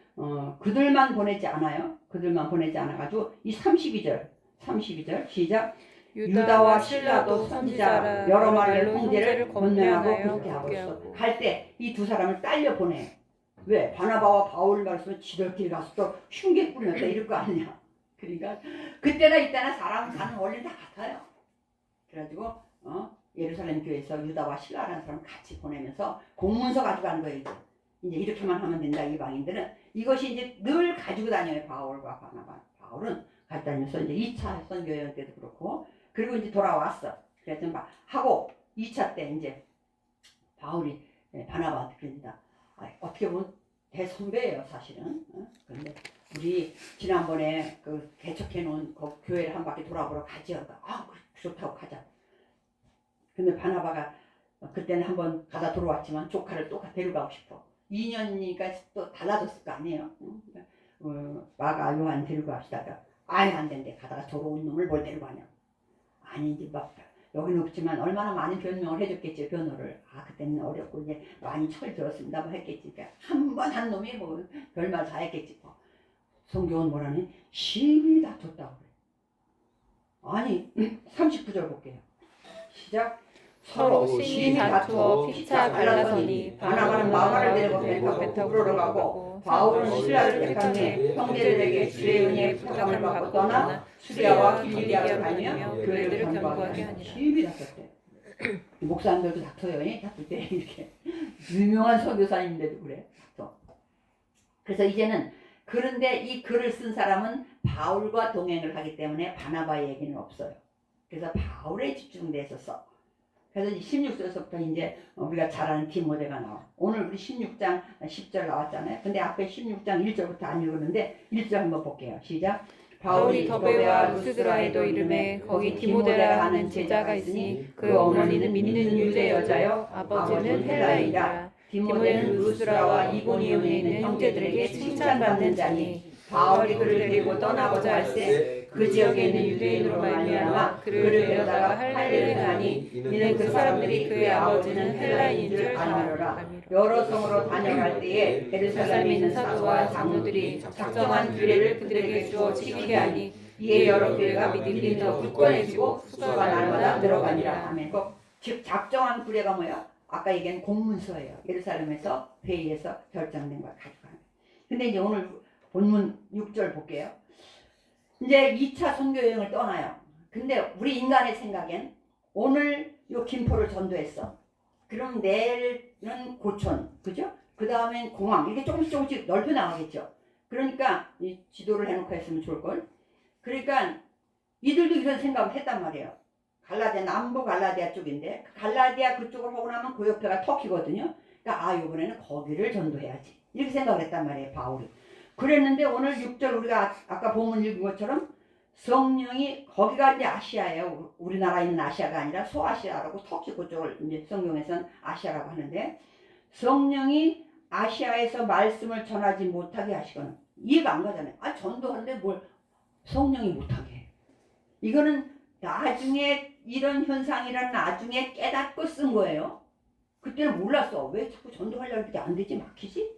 그들만 보내지 않아요. 그들만 보내지 않아가지고 이 32절 시작. 유다와 실라도 선지자라 여러 말의 형제를 권면하고 그렇게 하고 있어. 갈 때 이 두 사람을 딸려 보내. 왜? 바나바와 바울 말씀은 지들끼리 가서 또 흉계 뿌렸다 이럴 거 아니냐. 그러니까 그때나 이때나 사람 사는 원리는 다 같아요. 그래가지고 예루살렘 교회에서 유다와 실라라는 사람 같이 보내면서 공문서 가져가는 거예요. 이제 이렇게만 하면 된다. 이방인들은 이것이 이제 늘 가지고 다녀요. 바울과 바나바. 바울은 가지고 다니면서 이제 2차 선교여행 때도 그렇고 그리고 이제 돌아왔어. 그래서 막 하고 2차 때 이제 바울이 바나바한테 그럽니다. 어떻게 보면 대선배예요 사실은. 그런데 우리 지난번에 그 개척해 놓은 그 교회를 한 바퀴 돌아보러 가지요. 좋다고 가자. 근데 바나바가 그때는 한번 가다 들어왔지만 조카를 또 데려가고 싶어. 2년이니까 또 달라졌을 거 아니에요. 마가 요한 데리고 갑시다가 아예 안 된대. 가다가 더러운 놈을 뭘 데려가냐. 아니 이제 막 여기는 없지만 얼마나 많은 변명을 해줬겠지. 변호를. 그때는 어렵고 이제 많이 철 들었습니다. 뭐 했겠지. 그러니까 한 번 한 놈이 뭐 별말 다 했겠지. 성경은 뭐라니? 심히 다퉜다고 그래. 아니 39절 볼게요. 시작. 서로 심히 다투어 피차 갈라서니 바나바는 마가를 데리고 배 타고 구로로 가고 바울은 신라를 택하며 형제들에게 주의 은혜의 부탁을 받고 떠나 수리아와 길리기아로 다니며 교회를 견고하게 하니라. 힘이 다쳤대. 목사님들도 다퉈요. 다툴 때 이렇게 유명한 선교사님인데도 그래. 다퉈. 그래서 이제는 그런데 이 글을 쓴 사람은 바울과 동행을 하기 때문에 바나바의 얘기는 없어요. 그래서 바울에 집중돼서 써. 그래서 이제 16절에서부터 이제 우리가 잘 아는 디모데가 나와. 오늘 우리 16장 10절 나왔잖아요. 근데 앞에 16장 1절부터 안 읽었는데 1절 한번 볼게요. 시작. 바울이 더베와 루스드라에도 이름에 거기 디모데라 하는 제자가 있으니 그 어머니는 믿는 유대 여자요 아버지는 헬라인이라. 디모데는 루스드라와 이고니온에 있는 형제들에게 칭찬받는 자니 바울이 그를 데리고 떠나고자 할 때 그 지역에 있는 유대인으로 말미암아 그를 데려다가 할례를 하니 이는 그 사람들이 그의 아버지는 헬라인인 줄 아노라. 여러 성으로 다녀갈 때에 예루살렘에 있는 사도와 장로들이 작정한 규례를 그들에게 주어 지키게 하니 이에 여러 교회가 믿음이 더 굳건해지고 수가 날마다 늘어가니라. 아멘. 즉 작정한 규례가 뭐야? 아까 얘기한 공문서예요. 예루살렘에서 회의에서 결정된 걸 가져가는. 근데 이제 오늘 본문 6절 볼게요. 이제 2차 선교 여행을 떠나요. 근데 우리 인간의 생각엔 오늘 요 김포를 전도했어. 그럼 내일은 고촌, 그죠? 그 다음엔 공항, 이렇게 조금씩 넓혀 나가겠죠. 그러니까 이 지도를 해놓고 했으면 좋을걸. 그러니까 이들도 이런 생각을 했단 말이에요. 갈라디아, 남부 갈라디아 쪽인데 갈라디아 그쪽을 하고 나면 그 옆에가 터키거든요. 그러니까 이번에는 거기를 전도해야지. 이렇게 생각을 했단 말이에요, 바울이. 그랬는데 오늘 6절 우리가 아까 본문 읽은 것처럼 성령이 거기가 이제 아시아예요. 우리나라에 있는 아시아가 아니라 소아시아라고 터키 그쪽을 이제 성경에서는 아시아라고 하는데 성령이 아시아에서 말씀을 전하지 못하게 하시거나 이해가 안 가잖아요. 전도하는데 뭘 성령이 못하게 해. 이거는 나중에 이런 현상이란 나중에 깨닫고 쓴 거예요. 그때는 몰랐어. 왜 자꾸 전도하려고 이렇게 안 되지? 막히지?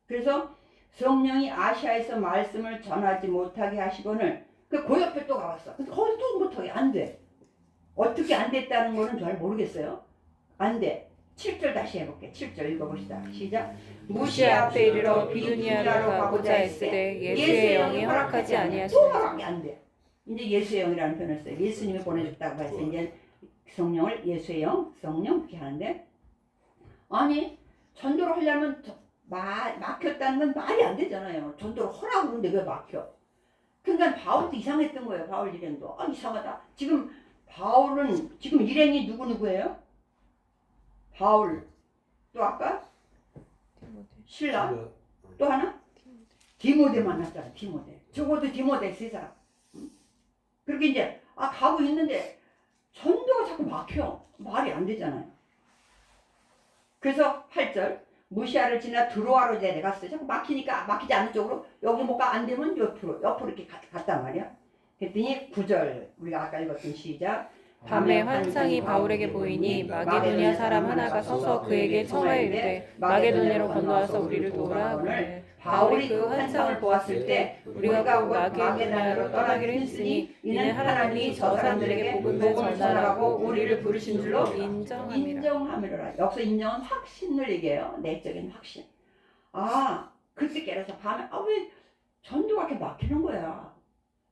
그래서 성령이 아시아에서 말씀을 전하지 못하게 하시거늘 그 옆에 또 가봤어. 근데 거기 또 못하게 안 돼. 어떻게 안 됐다는 거는 잘 모르겠어요. 안 돼. 7절 다시 해볼게. 7절 읽어봅시다. 시작. 무시아 앞에 이르러 비두니아로 가고자 했을 때 예수의 영이 허락하지 또 아니하시니 허락이 안 돼. 이제 예수의 영이라는 표현을 써요. 예수님이 보내줬다고 해서 이제 성령을 예수의 영, 성령 그렇게 하는데 아니 전도를 하려면 막혔다는 건 말이 안 되잖아요. 전도를 허락하는데 왜 막혀? 그러니까 바울도 이상했던 거예요. 바울 일행도. 이상하다. 지금 바울은 지금 일행이 누구예요? 바울 또 아까 신라 또 하나? 디모데 만났잖아. 디모데. 적어도 디모데 세 사람. 그렇게 이제 가고 있는데 전도가 자꾸 막혀. 말이 안 되잖아요. 그래서 8절 무시아를 지나 드로아로 이제 내갔어요. 자꾸 막히니까 막히지 않는 쪽으로 여기 뭐가 안 되면 옆으로 이렇게 갔단 말이야. 그랬더니 9절 우리가 아까 읽었던 시작. 밤에 환상이 바울에게 보이니 마게도냐 사람 하나가 서서 그에게 청하여 이르되 마게도냐로 건너와서 우리를 도우라. 바울이 그 환상을 보았을 때 우리가 곧 마게도냐로 떠나기로 했으니 이는 하나님이 저 사람들에게 복음을 전하라고 우리를 부르신 줄로 인정함이라. 여기서 인정은 확신을 얘기해요. 내적인 확신. 그때 깨라서 밤에 왜 전도가 이렇게 막히는 거야.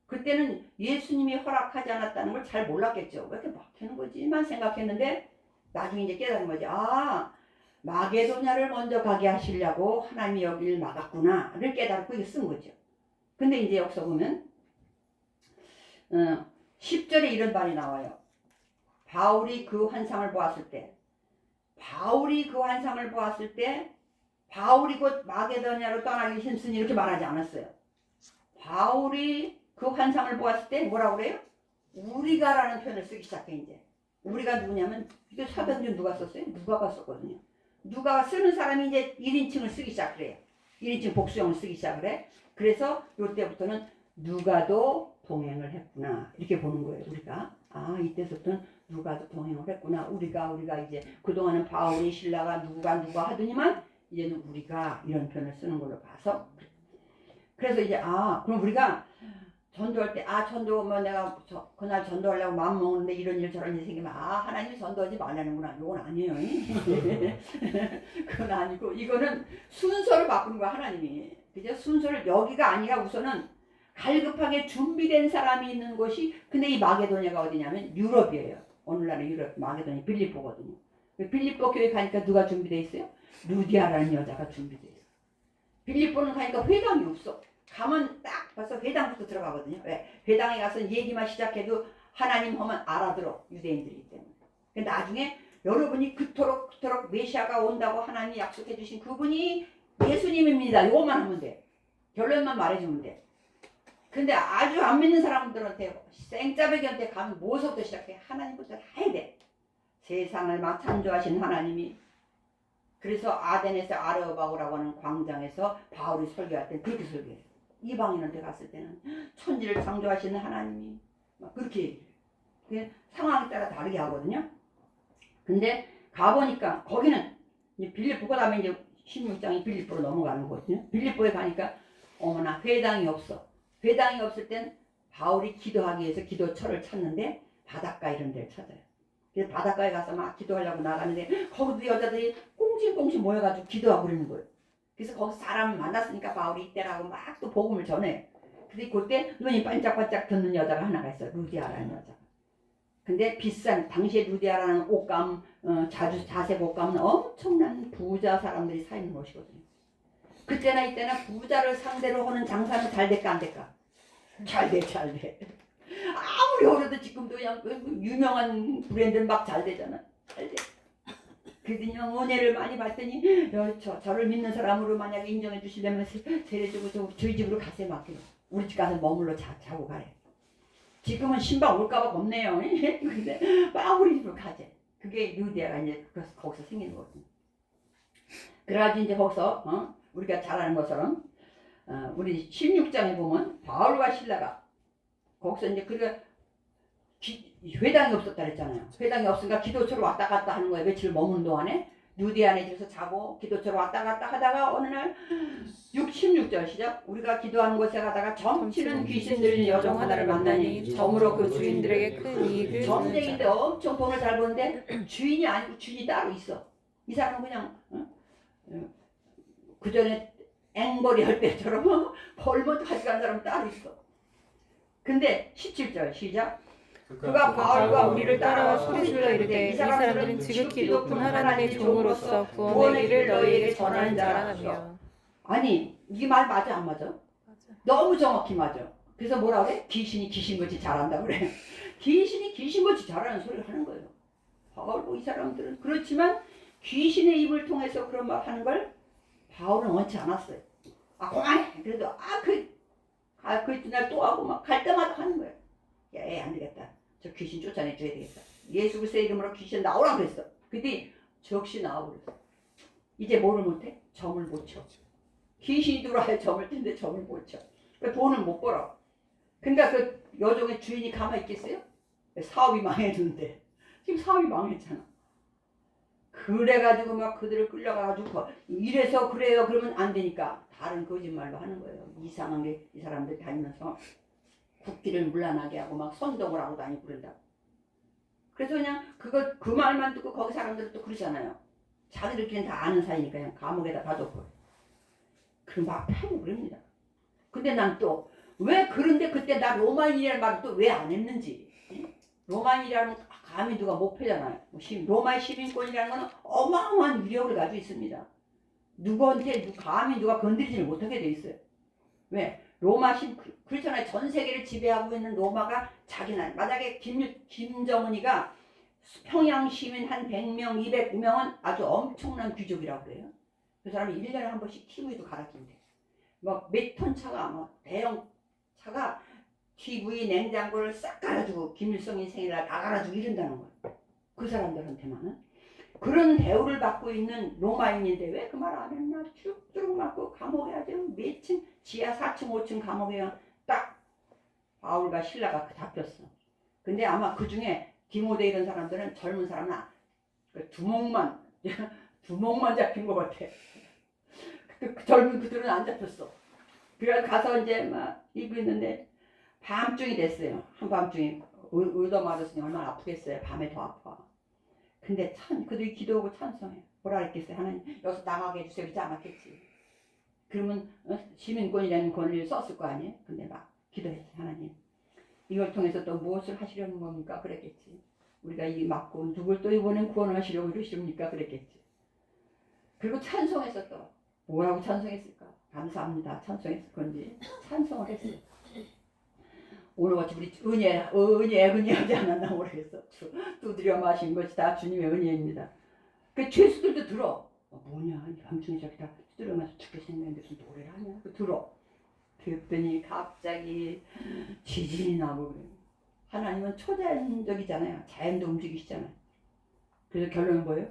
그때는 예수님이 허락하지 않았다는 걸 잘 몰랐겠죠. 왜 이렇게 막히는 거지만 생각했는데 나중에 이제 깨달은 거지. 마게도냐를 먼저 가게 하시려고 하나님이 여기를 막았구나를 깨닫고 이거 쓴 거죠. 근데 이제 여기서 보면 10절에 이런 말이 나와요. 바울이 그 환상을 보았을 때 바울이 곧 마게도냐로 떠나기 힘쓰니 이렇게 말하지 않았어요. 바울이 그 환상을 보았을 때 뭐라고 그래요? 우리가라는 표현을 쓰기 시작해. 이제 우리가 누구냐면 이게 사도행전 누가 썼어요? 누가가 썼거든요. 누가 쓰는 사람이 이제 1인칭을 쓰기 시작해요. 1인칭 복수형을 쓰기 시작을 해. 그래서 이때부터는 누가도 동행을 했구나 이렇게 보는 거예요. 우리가 이때부터는 누가도 동행을 했구나. 우리가 이제 그동안은 바울이 신라가 누가 하더니만 이제는 우리가 이런 표현을 쓰는 걸로 봐서 그래서 이제 그럼 우리가 전도할 때 전도 뭐 내가 그날 전도하려고 마음 먹는데 이런 일 저런 일 생기면 하나님이 전도하지 말라는구나. 이건 아니에요. 그건 아니고 이거는 순서를 바꾸는 거야 하나님이. 그죠? 순서를 여기가 아니라 우선은 갈급하게 준비된 사람이 있는 곳이 근데 이 마게도냐가 어디냐면 유럽이에요. 오늘날의 유럽 마게도냐 빌립보거든요. 빌립보 교회 가니까 누가 준비되어 있어요? 루디아라는 여자가 준비되어 있어요. 빌립보는 가니까 회당이 없어. 가면 딱 벌써 회당부터 들어가거든요. 왜? 회당에 가서 얘기만 시작해도 하나님 하면 알아들어. 유대인들이기 때문에. 나중에 여러분이 그토록 메시아가 온다고 하나님이 약속해 주신 그분이 예수님입니다. 이것만 하면 돼. 결론만 말해주면 돼. 근데 아주 안 믿는 사람들한테 생짜배기한테 가면 뭐서부터 시작해? 하나님부터 해야 돼. 세상을 막 창조하신 하나님이 그래서 아덴에서 아레오바고라고 하는 광장에서 바울이 설교할 때 그렇게 설교해요. 이방인한테 갔을 때는 천지를 창조하시는 하나님이 막 그렇게 얘기해요. 상황에 따라 다르게 하거든요. 근데 가보니까 거기는 빌립보 그 다음에 이제 16장이 빌립보로 넘어가는 거거든요. 빌립보에 가니까 어머나 회당이 없어. 회당이 없을 땐 바울이 기도하기 위해서 기도처를 찾는데 바닷가 이런 데를 찾아요. 그래서 바닷가에 가서 막 기도하려고 나가는데 거기도 여자들이 꽁실꽁실 모여가지고 기도하고 그러는 거예요. 그래서 거기서 사람을 만났으니까 바울이 이때라고 막 또 복음을 전해. 근데 그때 눈이 반짝반짝 듣는 여자가 하나가 있어요. 루디아라는 여자가. 근데 비싼 당시에 루디아라는 옷감 자색 옷감은 엄청난 부자 사람들이 사 있는 곳이거든요. 그때나 이때나 부자를 상대로 하는 장사는 잘 될까 안 될까? 잘 돼. 아무리 어려도 지금도 그냥 유명한 브랜드는 막 잘 되잖아. 잘 돼. 그냥 은혜를 많이 받더니 저를 믿는 사람으로 만약에 인정해 주시려면 세례주고 저희 집으로 가세요 맡기고 우리 집 가서 머물러 자고 가래. 지금은 신방 올까봐 겁네요. 근데 막 우리 집으로 가재. 그게 루디아가 이제 거기서 생기는 거거든요. 그래가지고 이제 거기서 우리가 잘 아는 것처럼 우리 16장에 보면 바울과 실라가 거기서 이제 그가 회당이 없었다 그랬잖아요. 회당이 없으니까 기도처로 왔다 갔다 하는 거예요. 며칠 머무는 동안에 루디아네 집에서 자고 기도처로 왔다 갔다 하다가 어느 날 16절 시작. 우리가 기도하는 곳에 가다가 점치는 귀신 들린 여종 하나를 만나니 점으로 그 주인들에게 큰 이익을 점쟁인데 엄청 돈을 잘 버는데 주인이 아니고 주인이 따로 있어. 이 사람은 그냥 그 전에 앵벌이 할 때처럼 벌못 가져간 사람 따로 있어. 근데 17절 시작. 그가 바울과 우리를 따라와 소리질러 이르되 이 사람들은 지극히 높은 하나님의 종으로서 구원의 길을 너희에게 전하는 자라 하며. 아니 이 말 맞아 안 맞아? 너무 정확히 맞아. 그래서 뭐라 그래? 귀신이 귀신같이 잘한다 그래. 귀신이 귀신같이 잘하는 소리를 하는 거예요. 바울고 이 사람들은 그렇지만 귀신의 입을 통해서 그런 말 하는 걸 바울은 원치 않았어요. 그만해. 그래도 그 이튿날 또 하고 막 갈 때마다 하는 거예요. 야, 안 되겠다. 저 귀신 쫓아내줘야 되겠다. 예수 그리스도의 이름으로 귀신 나오라 그랬어. 근데 적시 나와버렸어. 이제 뭐를 못해? 점을 못 쳐. 귀신이 들어와야 점을 텐데 점을 못 쳐. 그러니까 돈을 못 벌어. 그러니까 그 여종의 주인이 가만히 있겠어요? 사업이 망했는데. 지금 사업이 망했잖아. 그래가지고 막 그들을 끌려가가지고 이래서 그래요 그러면 안 되니까 다른 거짓말로 하는 거예요. 이상한 게 이 사람들 다니면서 국기를 물란하게 하고 막 선동을 하고 다니고 그런다. 그래서 그냥 그 말만 듣고 거기 사람들은 또 그러잖아요. 자기들끼리는 다 아는 사이니까 그냥 감옥에다 가둬버려. 그럼 막 패고 그럽니다. 근데 난 또 왜 그런데 그때 나 로마인이라는 말을 또 왜 안 했는지. 로마인이라는 감히 누가 못 패잖아요. 로마의 시민권이라는 건 어마어마한 위력을 가지고 있습니다. 누구한테 감히 누가 건드리지를 못하게 돼 있어요. 왜? 로마 그렇잖아요. 전 세계를 지배하고 있는 로마가 자기 나라. 만약에 김정은이가 평양 시민 한 100명, 200명은 아주 엄청난 귀족이라고 그래요. 그 사람이 1년에 한 번씩 TV도 갈아낀대. 막 몇 톤 차가 막 대형 차가 TV, 냉장고를 싹 갈아주고 김일성이 생일날 다 갈아주고 이런다는 거예요. 그 사람들한테만은. 그런 대우를 받고 있는 로마인인데 왜 그 말 안 했나? 쭉쭉 맞고 감옥에 아주 몇 층, 지하 4층, 5층 감옥에 딱 바울과 실라가 잡혔어. 근데 아마 그 중에 디모데 이런 사람들은 젊은 사람은 두목만 잡힌 것 같아. 젊은 그들은 안 잡혔어. 그래서 가서 이제 막 입고 있는데 밤중이 됐어요. 한밤중에 얻어맞았으니 얼마나 아프겠어요. 밤에 더 아파. 근데 그들이 기도하고 찬송해. 뭐라 그랬겠어요. 하나님 여기서 나가게 해주세요. 그러지 않았겠지. 그러면 시민권이라는 권리를 썼을 거 아니에요. 근데 막 기도했지. 하나님 이걸 통해서 또 무엇을 하시려는 겁니까? 그랬겠지. 우리가 이 맞고 누굴 또 이번엔 구원하시려고 이러십니까? 그랬겠지. 그리고 찬송해서 또 뭐라고 찬송했을까? 감사합니다. 찬송했을 건지 찬송을 했어요. 오늘 같이 우리 은혜하지 않았나 모르겠어. 두드려 마신 것이 다 주님의 은혜입니다. 그 죄수들도 들어. 뭐냐 이 밤중에 저기 다 두드려 마셔 죽게 생겼는데 무슨 노래를 하냐? 들어. 그랬더니 갑자기 지진이 나고 그래요. 하나님은 초자연적이잖아요. 자연도 움직이시잖아요. 그래서 결론은 뭐예요?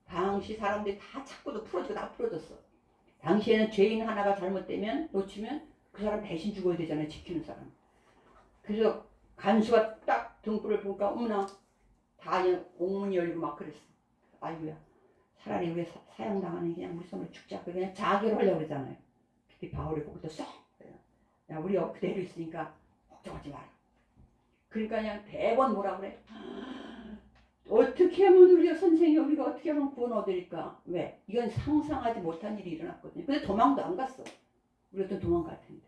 당시 사람들이 다 찾고도 풀어지고 다 풀어졌어. 당시에는 죄인 하나가 잘못되면 놓치면 그 사람 대신 죽어야 되잖아요. 지키는 사람. 그래서 간수가 딱 등불을 보니까 어머나 다 옥문이 열리고 막 그랬어. 아이고야 차라리 왜 사형당하는 그냥 우리 손으로 죽자. 그냥 자결 하려고 그러잖아요. 그때 바울이 보고 또 쏙 야 우리 그대로 있으니까 걱정하지 마라. 그러니까 그냥 대번 뭐라 그래. 어떻게 하면 우리가 선생이 우리가 어떻게 하면 구원 얻으릴까. 왜? 이건 상상하지 못한 일이 일어났거든요. 근데 도망도 안 갔어. 우리가 도망갈 텐데.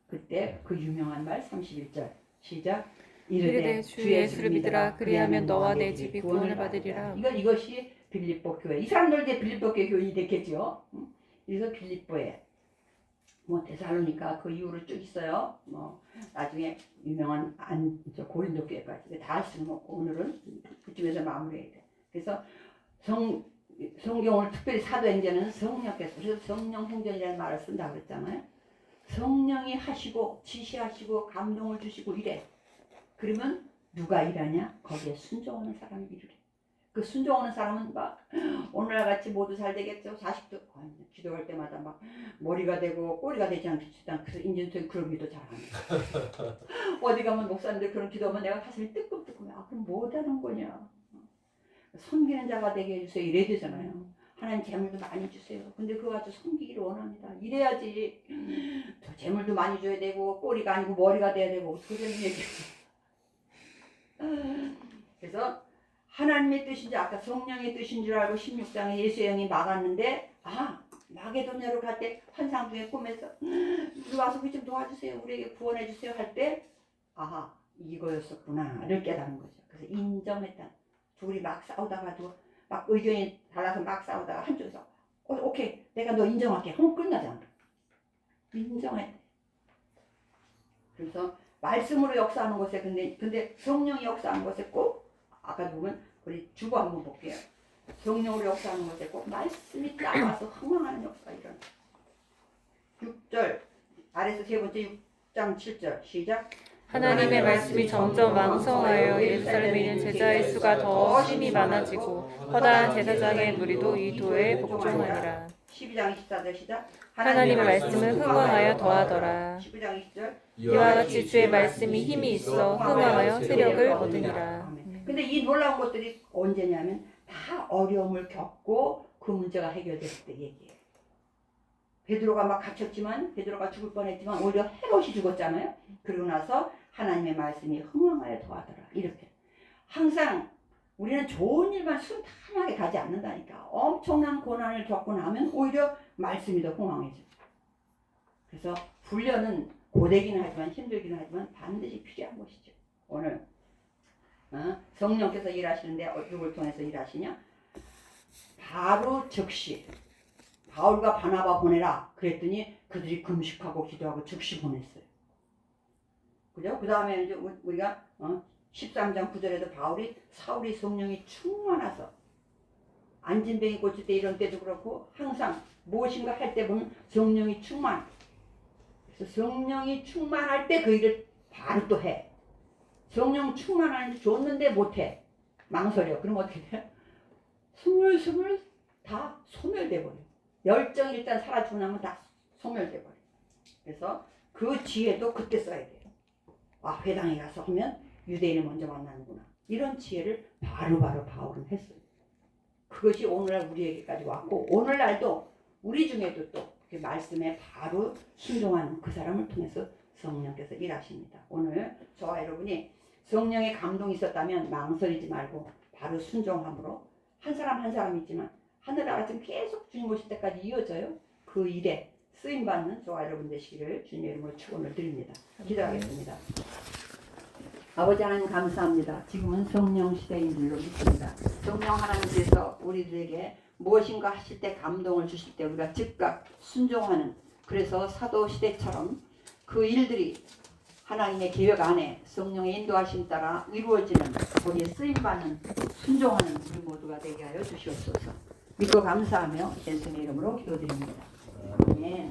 그때 그 유명한 말 31절 시작. 이르되 주 예수를 믿으라. 그리하면 너와 내 집이 구원을 받으리라. 이것이 빌립보 교회. 이 사람들 이제 빌립보 교회 교인이 됐겠죠. 그래서 빌립보에 뭐 데살로니가 그 이후로 쭉 있어요. 뭐 나중에 유명한 고린도 교회까지 다 할 수는 없고 오늘은 그쯤에서 마무리해야 돼. 그래서 성경을 특별히 사도행전은 성령께서 그래서 성령 행전이라는 말을 쓴다고 그랬잖아요. 성령이 하시고 지시하시고 감동을 주시고 이래. 그러면 누가 일하냐? 거기에 순종하는 사람이 일을 해. 그 순종하는 사람은 막 오늘날 같이 모두 잘 되겠죠. 자식도 기도할 때마다 막 머리가 되고 꼬리가 되지 않겠지만 그래서 인전투에 그런 기도 잘 안 해. 어디 가면 목사님들 그런 기도하면 내가 가슴이 뜨끔뜨끔해. 아 그럼 못하는 거냐. 섬기는 자가 되게 해주세요. 이래야 되잖아요. 하나님 재물도 많이 주세요. 근데 그거 가지고 섬기기를 원합니다. 이래야지. 재물도 많이 줘야 되고 꼬리가 아니고 머리가 돼야 되고 그런 얘기예요. 그래서 하나님의 뜻인지 아까 성령의 뜻인 줄 알고 16장에 예수의 영이 막았는데 마게도냐로 갈 때 환상 중에 꿈에서 우리 와서 우리 좀 도와주세요. 우리에게 구원해 주세요 할 때 이거였었구나를 깨달은 거죠. 그래서 인정했다. 둘이 막 싸우다가도 막 의견이 달라서 막 싸우다가 한쪽에서 오케이 내가 너 인정할게 하면 끝나잖아. 인정했대. 그래서 말씀으로 역사하는 것에 근데 성령이 역사하는 것에 꼭 아까 보면 우리 주보 한번 볼게요. 성령으로 역사하는 것에 꼭 말씀이 따라와서 흥황하는 역사가 일어나. 6절 아래서 세 번째 6장 7절 시작. 하나님의 말씀이 점점 왕성하여 예루살렘에 있는 제자의 수가 더 심히 많아지고 허다한 제사장의 무리도 이 도에 복종하니라. 12장 24절 시작. 하나님의 말씀은 흥왕하여 더하더라. 19장 20절. 이와 같이 주의 말씀이 힘이 있어 흥왕하여 세력을 얻으니라. 근데 이 놀라운 것들이 언제냐면 다 어려움을 겪고 그 문제가 해결됐을 때 얘기해요. 베드로가 막 갇혔지만 베드로가 죽을 뻔했지만 오히려 헤롯이 죽었잖아요. 그러고 나서 하나님의 말씀이 흥왕하여 더하더라. 이렇게 항상 우리는 좋은 일만 순탄하게 가지 않는다니까. 엄청난 고난을 겪고 나면 오히려 말씀이 더 흥왕해져. 그래서 훈련은 고되기는 하지만 힘들기는 하지만 반드시 필요한 것이죠. 오늘 성령께서 일하시는데 누굴 통해서 일하시냐? 바로 즉시 바울과 바나바 보내라 그랬더니 그들이 금식하고 기도하고 즉시 보냈어요. 그죠? 그 다음에 이제 우리가 13장 9절에도 바울이 사울이 성령이 충만해서 안진뱅이 고칠 때 이런 때도 그렇고 항상 무엇인가 할 때 보면 성령이 충만. 그래서 성령이 충만할 때 그 일을 바로 또 해. 성령 충만하는데 줬는데 못해. 망설여. 그럼 어떻게 돼? 스물스물 다 소멸돼 버려. 열정이 일단 사라지고 나면 다 소멸돼 버려. 그래서 그 지혜도 그때 써야 돼요. 회당에 가서 하면 유대인을 먼저 만나는구나. 이런 지혜를 바로바로 바울은 했어요. 그것이 오늘날 우리에게까지 왔고 오늘날도 우리 중에도 또 그 말씀에 바로 순종하는 그 사람을 통해서 성령께서 일하십니다. 오늘 저와 여러분이 성령의 감동이 있었다면 망설이지 말고 바로 순종함으로 한 사람 한 사람 있지만 하늘나라 지금 계속 주님 오실 때까지 이어져요. 그 일에 쓰임받는 저와 여러분 되시기를 주님의 이름으로 축원을 드립니다. 기도하겠습니다. 아버지 하나님 감사합니다. 지금은 성령 시대인 줄로 믿습니다. 성령 하나님께서 우리들에게 무엇인가 하실 때 감동을 주실 때 우리가 즉각 순종하는, 그래서 사도 시대처럼 그 일들이 하나님의 계획 안에 성령의 인도하심 따라 이루어지는, 거기에 쓰임받는 순종하는 우리 모두가 되게 하여 주시옵소서. 믿고 감사하며 예수님의 이름으로 기도드립니다. 아멘.